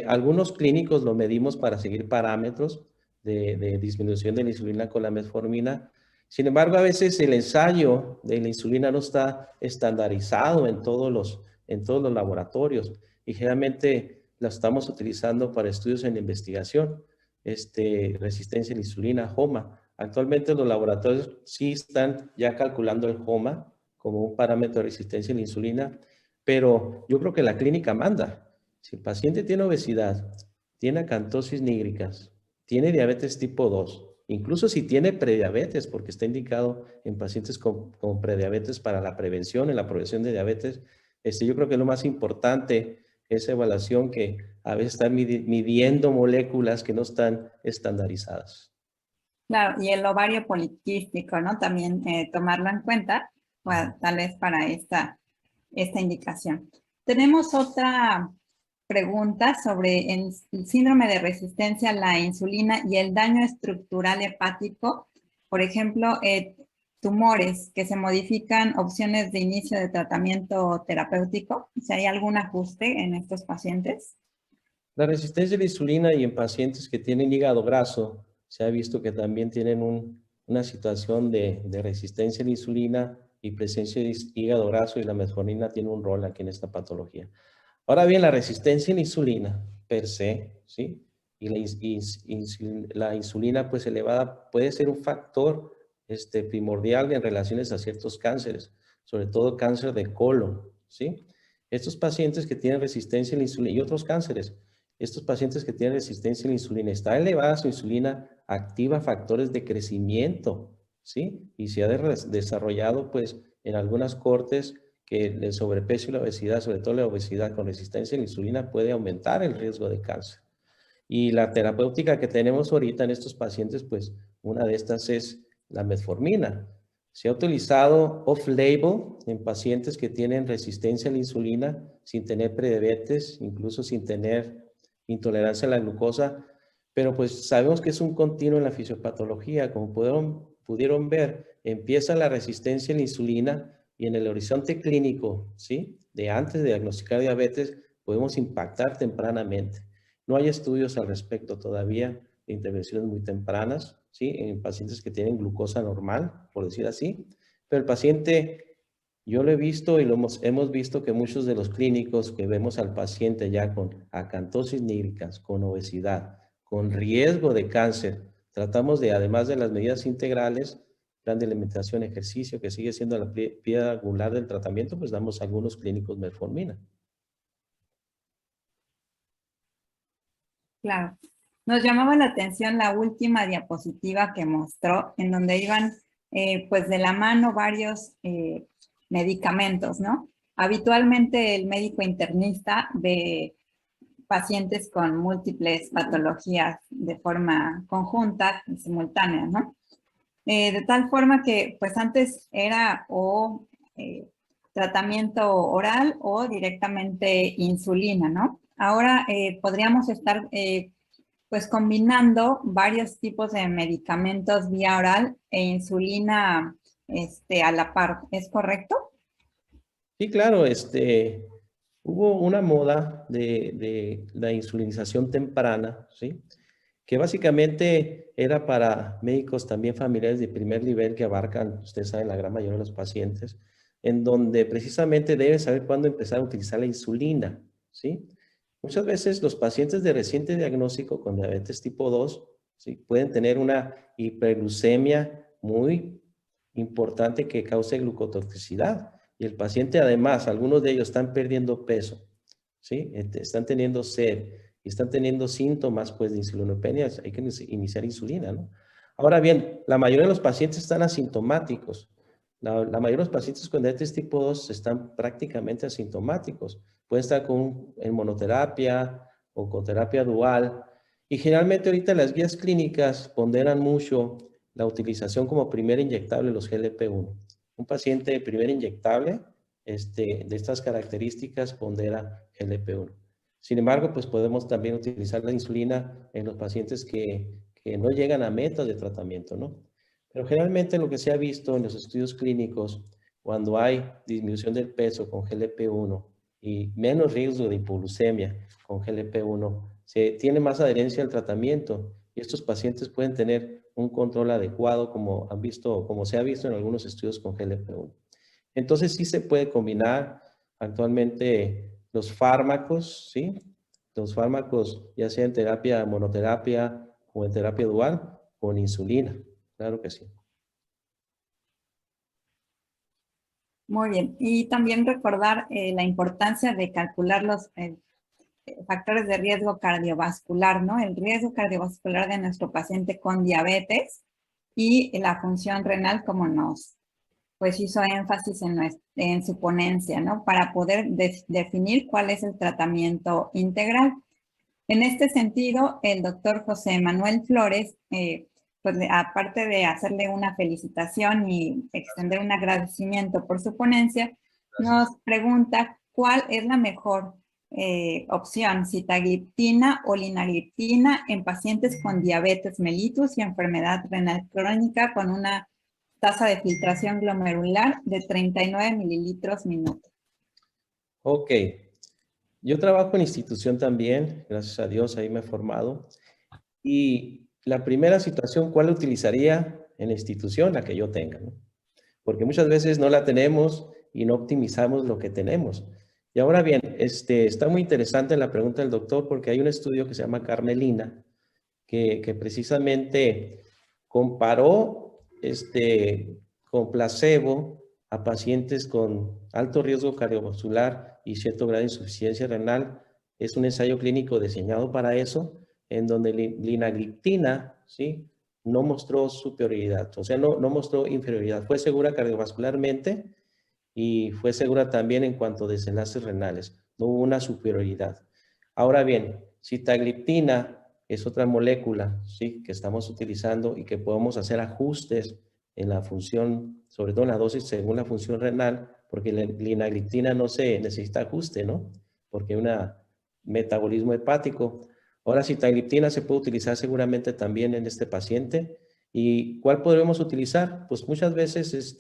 Algunos clínicos lo medimos para seguir parámetros de disminución de la insulina con la metformina. Sin embargo, a veces el ensayo de la insulina no está estandarizado en todos los laboratorios y generalmente la estamos utilizando para estudios en investigación, resistencia a la insulina, HOMA. Actualmente los laboratorios sí están ya calculando el HOMA como un parámetro de resistencia a la insulina, pero yo creo que la clínica manda. Si el paciente tiene obesidad, tiene acantosis nígricas, tiene diabetes tipo 2, incluso si tiene prediabetes, porque está indicado en pacientes con prediabetes para la prevención, en la progresión de diabetes, Yo creo que lo más importante es esa evaluación que a veces están midiendo moléculas que no están estandarizadas. Claro, y el ovario poliquístico, ¿no? También tomarlo en cuenta, bueno, tal vez para esta indicación. Tenemos otra pregunta sobre el síndrome de resistencia a la insulina y el daño estructural hepático. Por ejemplo, tumores que se modifican, opciones de inicio de tratamiento terapéutico. Si hay algún ajuste en estos pacientes. La resistencia a la insulina y en pacientes que tienen hígado graso, se ha visto que también tienen una situación de resistencia a la insulina y presencia de hígado graso, y la metformina tiene un rol aquí en esta patología. Ahora bien, la resistencia a la insulina per se, ¿sí? Y la insulina pues elevada puede ser un factor primordial en relaciones a ciertos cánceres, sobre todo cáncer de colon, ¿sí? Estos pacientes que tienen resistencia a la insulina y otros cánceres, estos pacientes que tienen resistencia a la insulina, está elevada su insulina, activa factores de crecimiento, ¿sí? Y se ha desarrollado pues en algunas cortes que el sobrepeso y la obesidad, sobre todo la obesidad con resistencia a la insulina, puede aumentar el riesgo de cáncer. Y la terapéutica que tenemos ahorita en estos pacientes, pues una de estas es la metformina. Se ha utilizado off-label en pacientes que tienen resistencia a la insulina sin tener prediabetes, incluso sin tener intolerancia a la glucosa, pero pues sabemos que es un continuo en la fisiopatología. Como pudieron ver, empieza la resistencia a la insulina y en el horizonte clínico, ¿sí? De antes de diagnosticar diabetes, podemos impactar tempranamente. No hay estudios al respecto todavía de intervenciones muy tempranas, ¿sí? En pacientes que tienen glucosa normal, por decir así, pero el paciente, yo lo he visto y hemos visto que muchos de los clínicos que vemos al paciente ya con acantosis nígricas, con obesidad, con riesgo de cáncer, tratamos de, además de las medidas integrales, plan de alimentación, ejercicio, que sigue siendo la piedra angular del tratamiento, pues damos a algunos clínicos metformina. Claro. Nos llamaba la atención la última diapositiva que mostró, en donde iban pues de la mano varios medicamentos, ¿no? Habitualmente el médico internista ve pacientes con múltiples patologías de forma conjunta y simultánea, ¿no? De tal forma que pues antes era o tratamiento oral o directamente insulina, ¿no? Ahora podríamos estar pues combinando varios tipos de medicamentos vía oral e insulina a la par, ¿es correcto? Sí, claro, hubo una moda de la insulinización temprana, ¿sí? Que básicamente era para médicos también familiares de primer nivel que abarcan, ustedes saben, la gran mayoría de los pacientes, en donde precisamente deben saber cuándo empezar a utilizar la insulina, ¿sí? Muchas veces los pacientes de reciente diagnóstico con diabetes tipo 2, ¿sí? Pueden tener una hiperglucemia muy importante que cause glucotoxicidad. Y el paciente además, algunos de ellos están perdiendo peso, ¿sí? Están teniendo sed y están teniendo síntomas pues de insulinopenia, hay que iniciar insulina, ¿no? Ahora bien, la mayoría de los pacientes están asintomáticos. La mayoría de los pacientes con diabetes tipo 2 están prácticamente asintomáticos. Pueden estar en monoterapia o con terapia dual. Y generalmente ahorita las guías clínicas ponderan mucho la utilización como primer inyectable de los GLP-1. Un paciente primer inyectable de estas características pondera GLP-1. Sin embargo, pues podemos también utilizar la insulina en los pacientes que no llegan a metas de tratamiento, ¿no? Pero generalmente lo que se ha visto en los estudios clínicos, cuando hay disminución del peso con GLP-1 y menos riesgo de hipoglucemia con GLP-1, se tiene más adherencia al tratamiento y estos pacientes pueden tener un control adecuado como se ha visto en algunos estudios con GLP-1. Entonces sí se puede combinar actualmente los fármacos, ¿sí? Los fármacos, ya sea en terapia monoterapia o en terapia dual, con insulina. Claro que sí. Muy bien. Y también recordar la importancia de calcular los factores de riesgo cardiovascular, ¿no? El riesgo cardiovascular de nuestro paciente con diabetes y la función renal, como nos pues hizo énfasis en su ponencia, ¿no? Para poder definir cuál es el tratamiento integral. En este sentido, el doctor José Manuel Flores, pues aparte de hacerle una felicitación y extender un agradecimiento por su ponencia, nos pregunta cuál es la mejor opción, sitagliptina o linagliptina en pacientes con diabetes mellitus y enfermedad renal crónica con una tasa de filtración glomerular de 39 mililitros minuto. Ok. Yo trabajo en institución también, gracias a Dios, ahí me he formado. Y la primera situación, ¿cuál utilizaría en la institución? La que yo tenga, ¿no? Porque muchas veces no la tenemos y no optimizamos lo que tenemos. Y ahora bien, está muy interesante la pregunta del doctor porque hay un estudio que se llama Carmelina, que precisamente comparó con placebo a pacientes con alto riesgo cardiovascular y cierto grado de insuficiencia renal. Es un ensayo clínico diseñado para eso, en donde linagliptina, ¿sí?, no mostró superioridad, o sea, no mostró inferioridad. Fue segura cardiovascularmente y fue segura también en cuanto a desenlaces renales. No hubo una superioridad. Ahora bien, sitagliptina es otra molécula, ¿sí?, que estamos utilizando y que podemos hacer ajustes en la función, sobre todo en la dosis según la función renal, porque la linagliptina no se necesita ajuste, ¿no? Porque hay un metabolismo hepático. Ahora, sitagliptina se puede utilizar seguramente también en este paciente. ¿Y cuál podremos utilizar? Pues muchas veces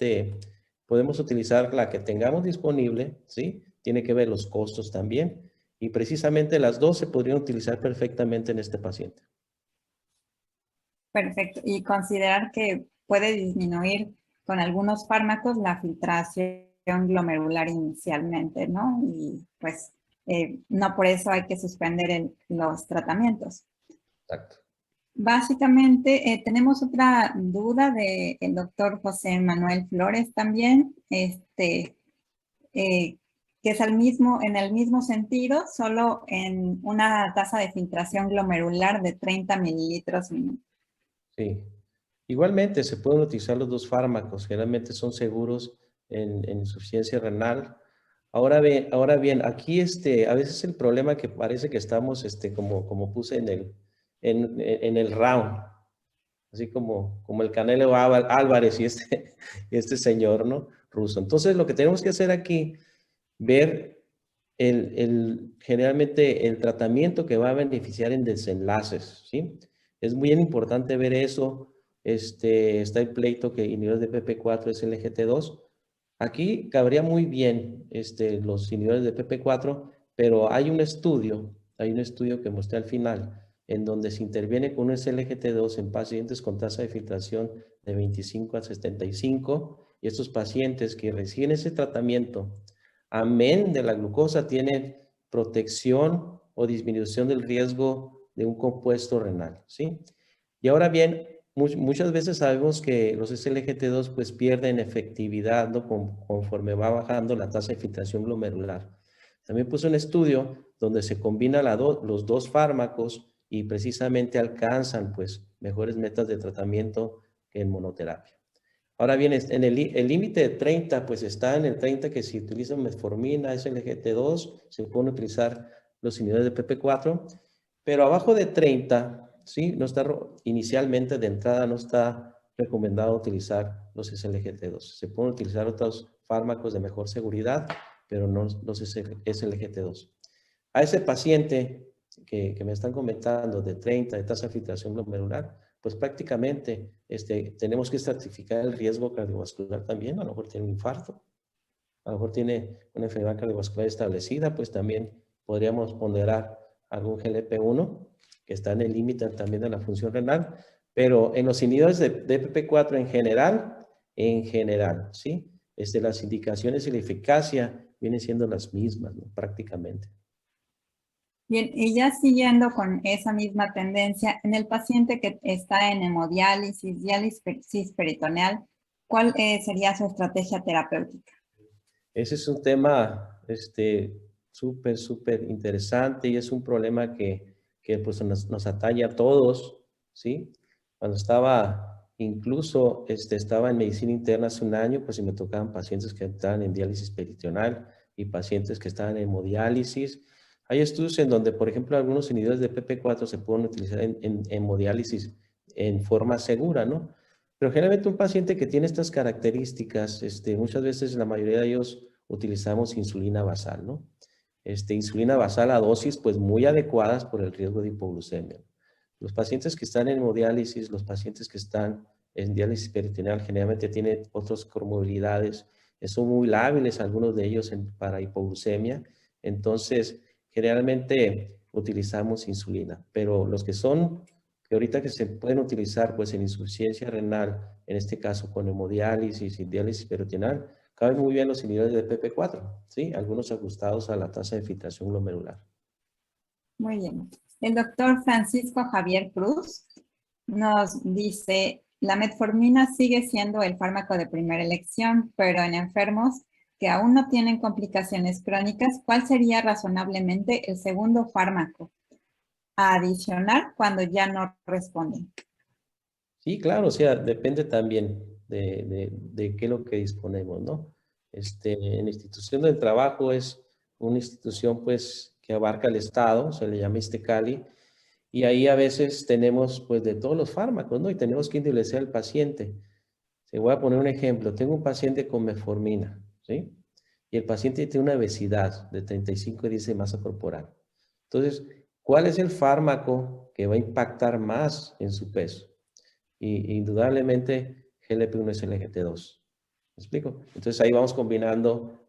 podemos utilizar la que tengamos disponible, ¿sí? Tiene que ver los costos también. Y precisamente las dos se podrían utilizar perfectamente en este paciente. Perfecto. Y considerar que puede disminuir con algunos fármacos la filtración glomerular inicialmente, ¿no? Y pues no por eso hay que suspender los tratamientos. Exacto. Básicamente, tenemos otra duda del doctor José Manuel Flores también, que es en el mismo sentido, solo en una tasa de filtración glomerular de 30 mililitros minuto. Sí. Igualmente se pueden utilizar los dos fármacos, generalmente son seguros en insuficiencia renal. Ahora bien, aquí a veces el problema que parece que estamos, como puse en el round, así como el Canelo Álvarez y este señor, ¿no? Ruso. Entonces, lo que tenemos que hacer aquí, ver generalmente el tratamiento que va a beneficiar en desenlaces, ¿sí? Es muy importante ver eso. Está el pleito que inhibidores de PP4 es el LGT2. Aquí cabría muy bien los inhibidores de PP4, pero hay un estudio que mostré al final, en donde se interviene con un SLGT2 en pacientes con tasa de filtración de 25 a 75, y estos pacientes que reciben ese tratamiento, amén de la glucosa, tienen protección o disminución del riesgo de un compuesto renal, ¿sí? Y ahora bien, muchas veces sabemos que los SLGT2 pues pierden efectividad, ¿no?, conforme va bajando la tasa de filtración glomerular. También puse un estudio donde se combinan los dos fármacos y precisamente alcanzan pues mejores metas de tratamiento que en monoterapia. Ahora bien, en el límite de 30, pues está en el 30 que si utilizan metformina, SLGT2, se pueden utilizar los inhibidores de PP4, pero abajo de 30, ¿sí?, no está, inicialmente de entrada no está recomendado utilizar los SLGT2. Se pueden utilizar otros fármacos de mejor seguridad, pero no los SLGT2. A ese paciente que me están comentando de 30 de tasa de filtración glomerular, pues prácticamente tenemos que estratificar el riesgo cardiovascular también. A lo mejor tiene un infarto, a lo mejor tiene una enfermedad cardiovascular establecida, pues también podríamos ponderar algún GLP-1 que está en el límite también de la función renal, pero en los inhibidores de PP4 en general, ¿sí? Las indicaciones y la eficacia vienen siendo las mismas, ¿no?, prácticamente. Bien, y ya siguiendo con esa misma tendencia, en el paciente que está en hemodiálisis, diálisis peritoneal, ¿cuál sería su estrategia terapéutica? Ese es un tema súper interesante y es un problema que pues nos atañe a todos, ¿sí? Cuando estaba Incluso estaba en medicina interna hace un año, pues y me tocaban pacientes que estaban en diálisis peritoneal y pacientes que estaban en hemodiálisis. Hay estudios en donde, por ejemplo, algunos inhibidores de PP4 se pueden utilizar en hemodiálisis en forma segura, ¿no? Pero generalmente un paciente que tiene estas características, muchas veces la mayoría de ellos utilizamos insulina basal, ¿no? Insulina basal a dosis pues muy adecuadas por el riesgo de hipoglucemia. Los pacientes que están en hemodiálisis, los pacientes que están en diálisis peritoneal generalmente tienen otras comorbilidades, son muy lábiles algunos de ellos para hipoglucemia, entonces generalmente utilizamos insulina, pero los que ahorita que se pueden utilizar pues en insuficiencia renal, en este caso con hemodiálisis y diálisis peritoneal, caben muy bien los inhibidores de PP4, ¿sí? Algunos ajustados a la tasa de filtración glomerular. Muy bien. El doctor Francisco Javier Cruz nos dice, la metformina sigue siendo el fármaco de primera elección, pero en enfermos que aún no tienen complicaciones crónicas, ¿cuál sería razonablemente el segundo fármaco a adicionar cuando ya no responden? Sí, claro, o sea, depende también de qué es lo que disponemos, ¿no? En la institución del trabajo es una institución, pues, que abarca el Estado, se le llama ISTECALI, y ahí a veces tenemos, pues, de todos los fármacos, ¿no? Y tenemos que individualizar al paciente. Se voy a poner un ejemplo. Tengo un paciente con metformina, ¿sí? Y el paciente tiene una obesidad de 35 días de masa corporal. Entonces, ¿cuál es el fármaco que va a impactar más en su peso? Y indudablemente GLP-1 es el GT2. ¿Me explico? Entonces ahí vamos combinando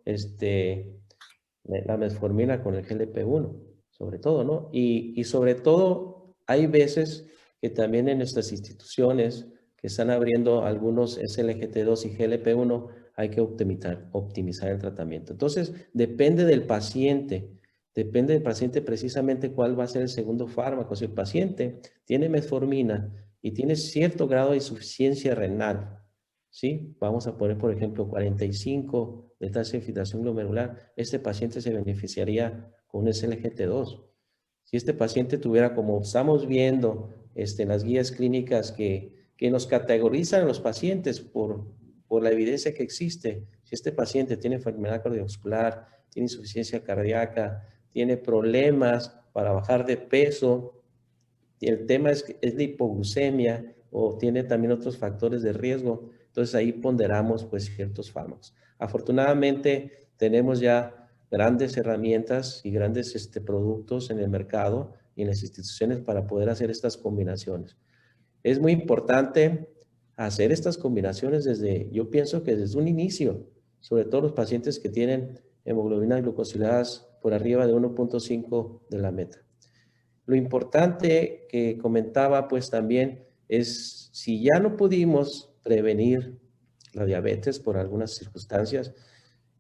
la metformina con el GLP-1, sobre todo, ¿no? Y sobre todo hay veces que también en nuestras instituciones que están abriendo algunos SLGT2 y GLP-1 hay que optimizar el tratamiento. Entonces depende del paciente precisamente cuál va a ser el segundo fármaco. Si el paciente tiene metformina y tiene cierto grado de insuficiencia renal, ¿sí? Vamos a poner, por ejemplo, 45 de tasa de filtración glomerular, este paciente se beneficiaría con un SLGT2. Si este paciente tuviera, como estamos viendo en las guías clínicas que nos categorizan a los pacientes por la evidencia que existe, si este paciente tiene enfermedad cardiovascular, tiene insuficiencia cardíaca, tiene problemas para bajar de peso, y el tema es la hipoglucemia o tiene también otros factores de riesgo, entonces ahí ponderamos pues ciertos fármacos. Afortunadamente tenemos ya grandes herramientas y grandes productos en el mercado y en las instituciones para poder hacer estas combinaciones. Es muy importante hacer estas combinaciones yo pienso que desde un inicio, sobre todo los pacientes que tienen hemoglobinas glucosiladas por arriba de 1.5 de la meta. Lo importante que comentaba pues también es si ya no pudimos prevenir la diabetes por algunas circunstancias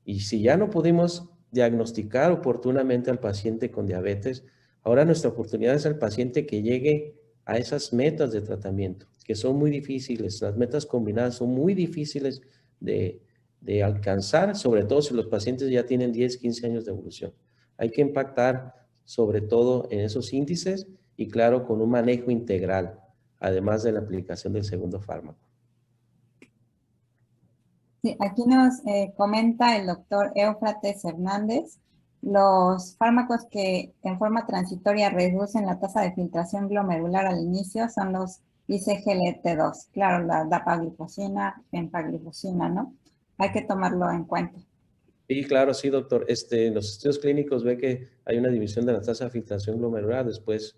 y si ya no pudimos diagnosticar oportunamente al paciente con diabetes, ahora nuestra oportunidad es al paciente que llegue a esas metas de tratamiento, que son muy difíciles. Las metas combinadas son muy difíciles de alcanzar, sobre todo si los pacientes ya tienen 10, 15 años de evolución. Hay que impactar sobre todo en esos índices y claro, con un manejo integral, además de la aplicación del segundo fármaco. Sí, aquí nos comenta el doctor Éufrates Hernández, los fármacos que en forma transitoria reducen la tasa de filtración glomerular al inicio son los ICGLT2, claro, la dapaglifosina, empaglifosina, ¿no? Hay que tomarlo en cuenta. Sí, claro, sí, doctor. En los estudios clínicos ve que hay una división de la tasa de filtración glomerular, después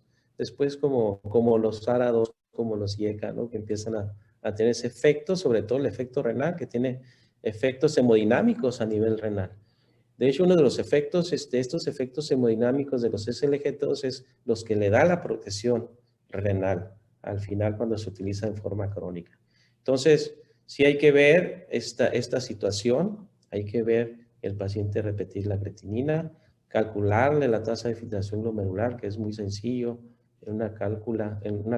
como los ARA2, como los IECA, ¿no? Que empiezan a tener ese efecto, sobre todo el efecto renal, que tiene efectos hemodinámicos a nivel renal. De hecho, uno de los efectos, estos efectos hemodinámicos de los SLG2 es los que le da la protección renal al final cuando se utiliza en forma crónica. Entonces, sí hay que ver esta situación, hay que ver el paciente repetir la creatinina, calcularle la tasa de filtración glomerular, que es muy sencillo, en una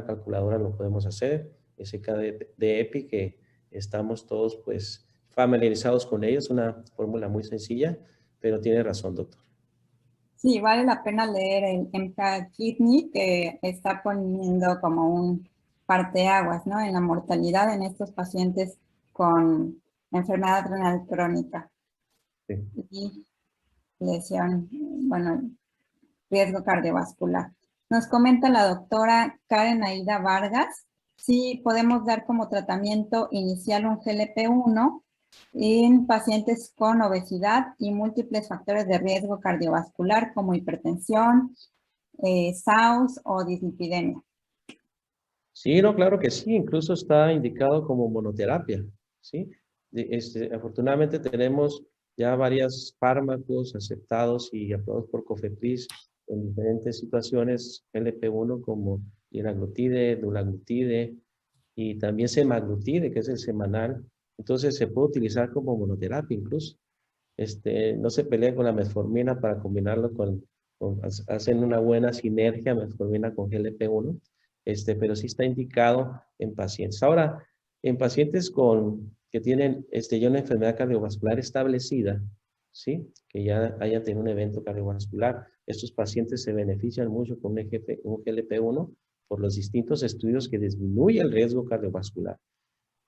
calculadora lo podemos hacer, SKD-EPI, que estamos todos pues familiarizados con ello, es una fórmula muy sencilla, pero tiene razón, doctor. Sí, vale la pena leer el MK Kidney, que está poniendo como un parteaguas, ¿no? En la mortalidad en estos pacientes con enfermedad renal crónica y lesión, bueno, riesgo cardiovascular. Nos comenta la doctora Karen Aida Vargas si podemos dar como tratamiento inicial un GLP-1 en pacientes con obesidad y múltiples factores de riesgo cardiovascular como hipertensión, SAUS o dislipidemia. Sí, no, claro que sí, incluso está indicado como monoterapia, ¿sí? Afortunadamente tenemos ya varios fármacos aceptados y aprobados por COFEPRIS en diferentes situaciones, GLP-1 como liraglutide, dulaglutide y también semaglutide, que es el semanal. Entonces se puede utilizar como monoterapia incluso. No se pelea con la metformina para combinarlo hacen una buena sinergia metformina con GLP-1, pero sí está indicado en pacientes. Ahora, en pacientes que tienen ya una enfermedad cardiovascular establecida, ¿sí? Que ya hayan tenido un evento cardiovascular, estos pacientes se benefician mucho con un GLP-1 por los distintos estudios que disminuye el riesgo cardiovascular.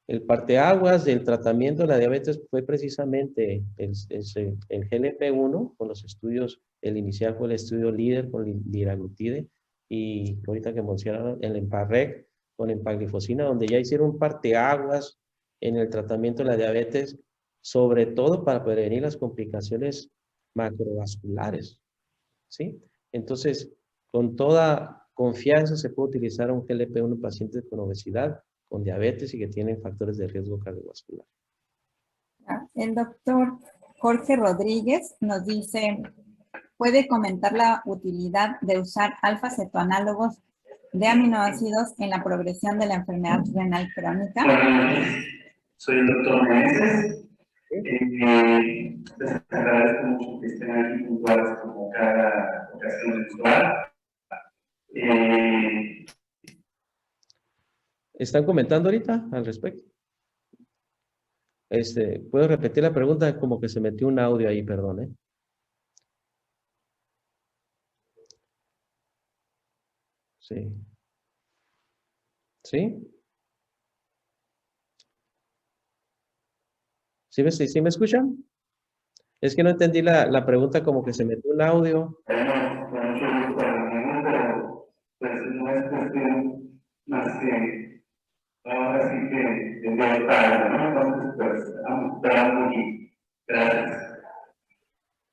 El parteaguas del tratamiento de la diabetes fue precisamente el GLP-1 con los estudios, el inicial fue el estudio líder con liraglutide y ahorita que mencionaron el EMPA-REG con empaglifosina, donde ya hicieron parteaguas en el tratamiento de la diabetes, sobre todo para prevenir las complicaciones macrovasculares, ¿sí? Entonces, con toda confianza se puede utilizar un GLP-1 en pacientes con obesidad, con diabetes y que tienen factores de riesgo cardiovascular. El doctor Jorge Rodríguez nos dice, ¿puede comentar la utilidad de usar alfa-cetoanálogos de aminoácidos en la progresión de la enfermedad renal crónica? Soy el doctor Meneses. Les agradezco mucho que estén aquí puntuales como cada ocasión mensual. ¿Están comentando ahorita al respecto? ¿Puedo repetir la pregunta? Como que se metió un audio ahí, perdón, ¿eh? Sí. ¿Sí? ¿Sí me escuchan? Es que no entendí la pregunta, como que se metió un audio. Con mucho gusto para mí, pero pues no es cuestión más que ahora sí que de tarde, ¿no? Entonces, pues vamos esperando y gracias.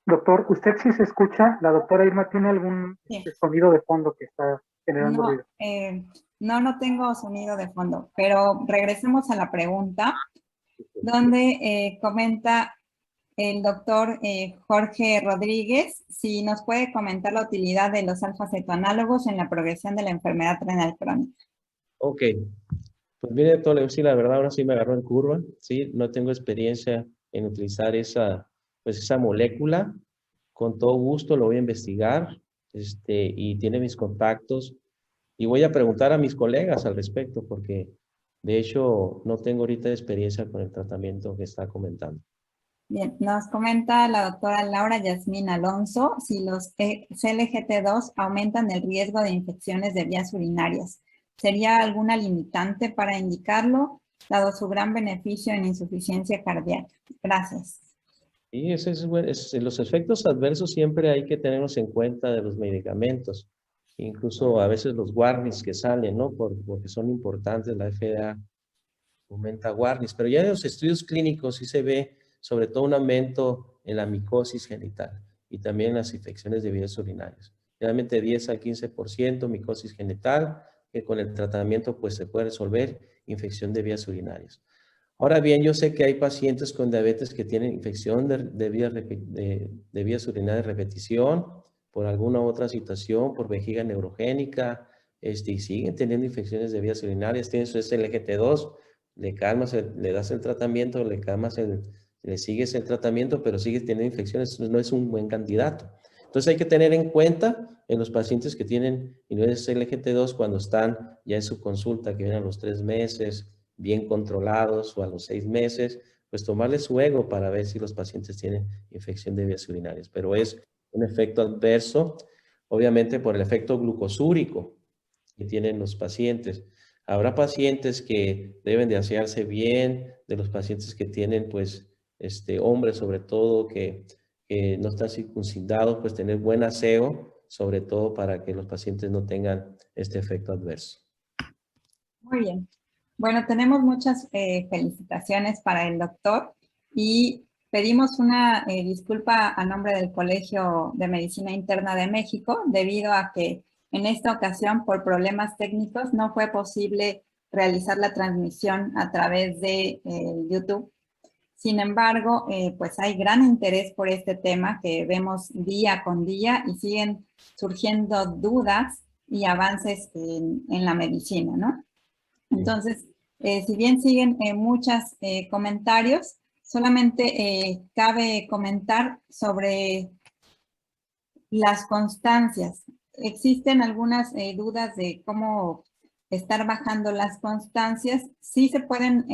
Doctor, ¿usted sí se escucha? ¿La doctora Irma tiene algún sonido de fondo que está generando ruido? No tengo sonido de fondo, pero regresemos a la pregunta, donde comenta el doctor Jorge Rodríguez si nos puede comentar la utilidad de los alfa-cetoanálogos en la progresión de la enfermedad renal crónica. Ok. Pues mire, doctor, sí, la verdad ahora sí me agarró en curva, ¿sí? No tengo experiencia en utilizar esa molécula. Con todo gusto lo voy a investigar, y tiene mis contactos. Y voy a preguntar a mis colegas al respecto, porque de hecho no tengo ahorita experiencia con el tratamiento que está comentando. Bien, nos comenta la doctora Laura Yasmín Alonso si los CLGT2 aumentan el riesgo de infecciones de vías urinarias. ¿Sería alguna limitante para indicarlo, dado su gran beneficio en insuficiencia cardíaca? Gracias. Y los efectos adversos siempre hay que tenerlos en cuenta de los medicamentos. Incluso a veces los warnings que salen, ¿no? Porque son importantes, la FDA aumenta warnings. Pero ya en los estudios clínicos sí se ve sobre todo un aumento en la micosis genital y también en las infecciones de vías urinarias. Generalmente 10 al 15% micosis genital, que con el tratamiento pues se puede resolver infección de vías urinarias. Ahora bien, yo sé que hay pacientes con diabetes que tienen infección de vías urinarias de repetición por alguna otra situación, por vejiga neurogénica, y siguen teniendo infecciones de vías urinarias, tienen su SLGT2, le calmas, le das el tratamiento, le sigues el tratamiento, pero sigues teniendo infecciones, no es un buen candidato. Entonces hay que tener en cuenta en los pacientes que tienen niveles SLGT2 cuando están ya en su consulta, que vienen a los 3 meses, bien controlados, o a los 6 meses, pues tomarle su ego para ver si los pacientes tienen infección de vías urinarias. Pero es un efecto adverso, obviamente por el efecto glucosúrico que tienen los pacientes. Habrá pacientes que deben de asearse bien, de los pacientes que tienen, pues, hombres sobre todo, que no están circuncidados, pues tener buen aseo, sobre todo para que los pacientes no tengan este efecto adverso. Muy bien. Bueno, tenemos muchas felicitaciones para el doctor y pedimos una disculpa a nombre del Colegio de Medicina Interna de México debido a que en esta ocasión, por problemas técnicos, no fue posible realizar la transmisión a través de YouTube. Sin embargo, pues hay gran interés por este tema que vemos día con día y siguen surgiendo dudas y avances en la medicina, ¿no? Entonces, si bien siguen muchos comentarios, solamente cabe comentar sobre las constancias. Existen algunas dudas de cómo estar bajando las constancias. Sí se pueden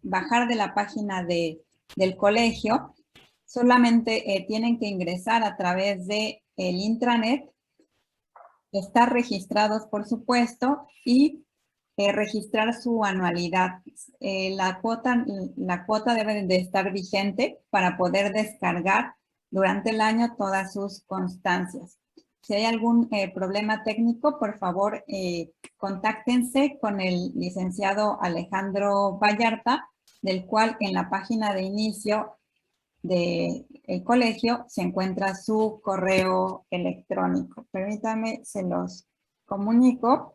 bajar de la página del colegio, solamente tienen que ingresar a través del intranet, estar registrados por supuesto y registrar su anualidad. La cuota debe de estar vigente para poder descargar durante el año todas sus constancias. Si hay algún problema técnico, por favor, contáctense con el licenciado Alejandro Vallarta, del cual en la página de inicio del colegio se encuentra su correo electrónico. Permítanme, se los comunico.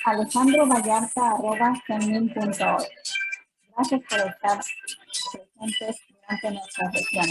alejandrovallarta@gmail.org. Gracias por estar presentes durante nuestra sesión.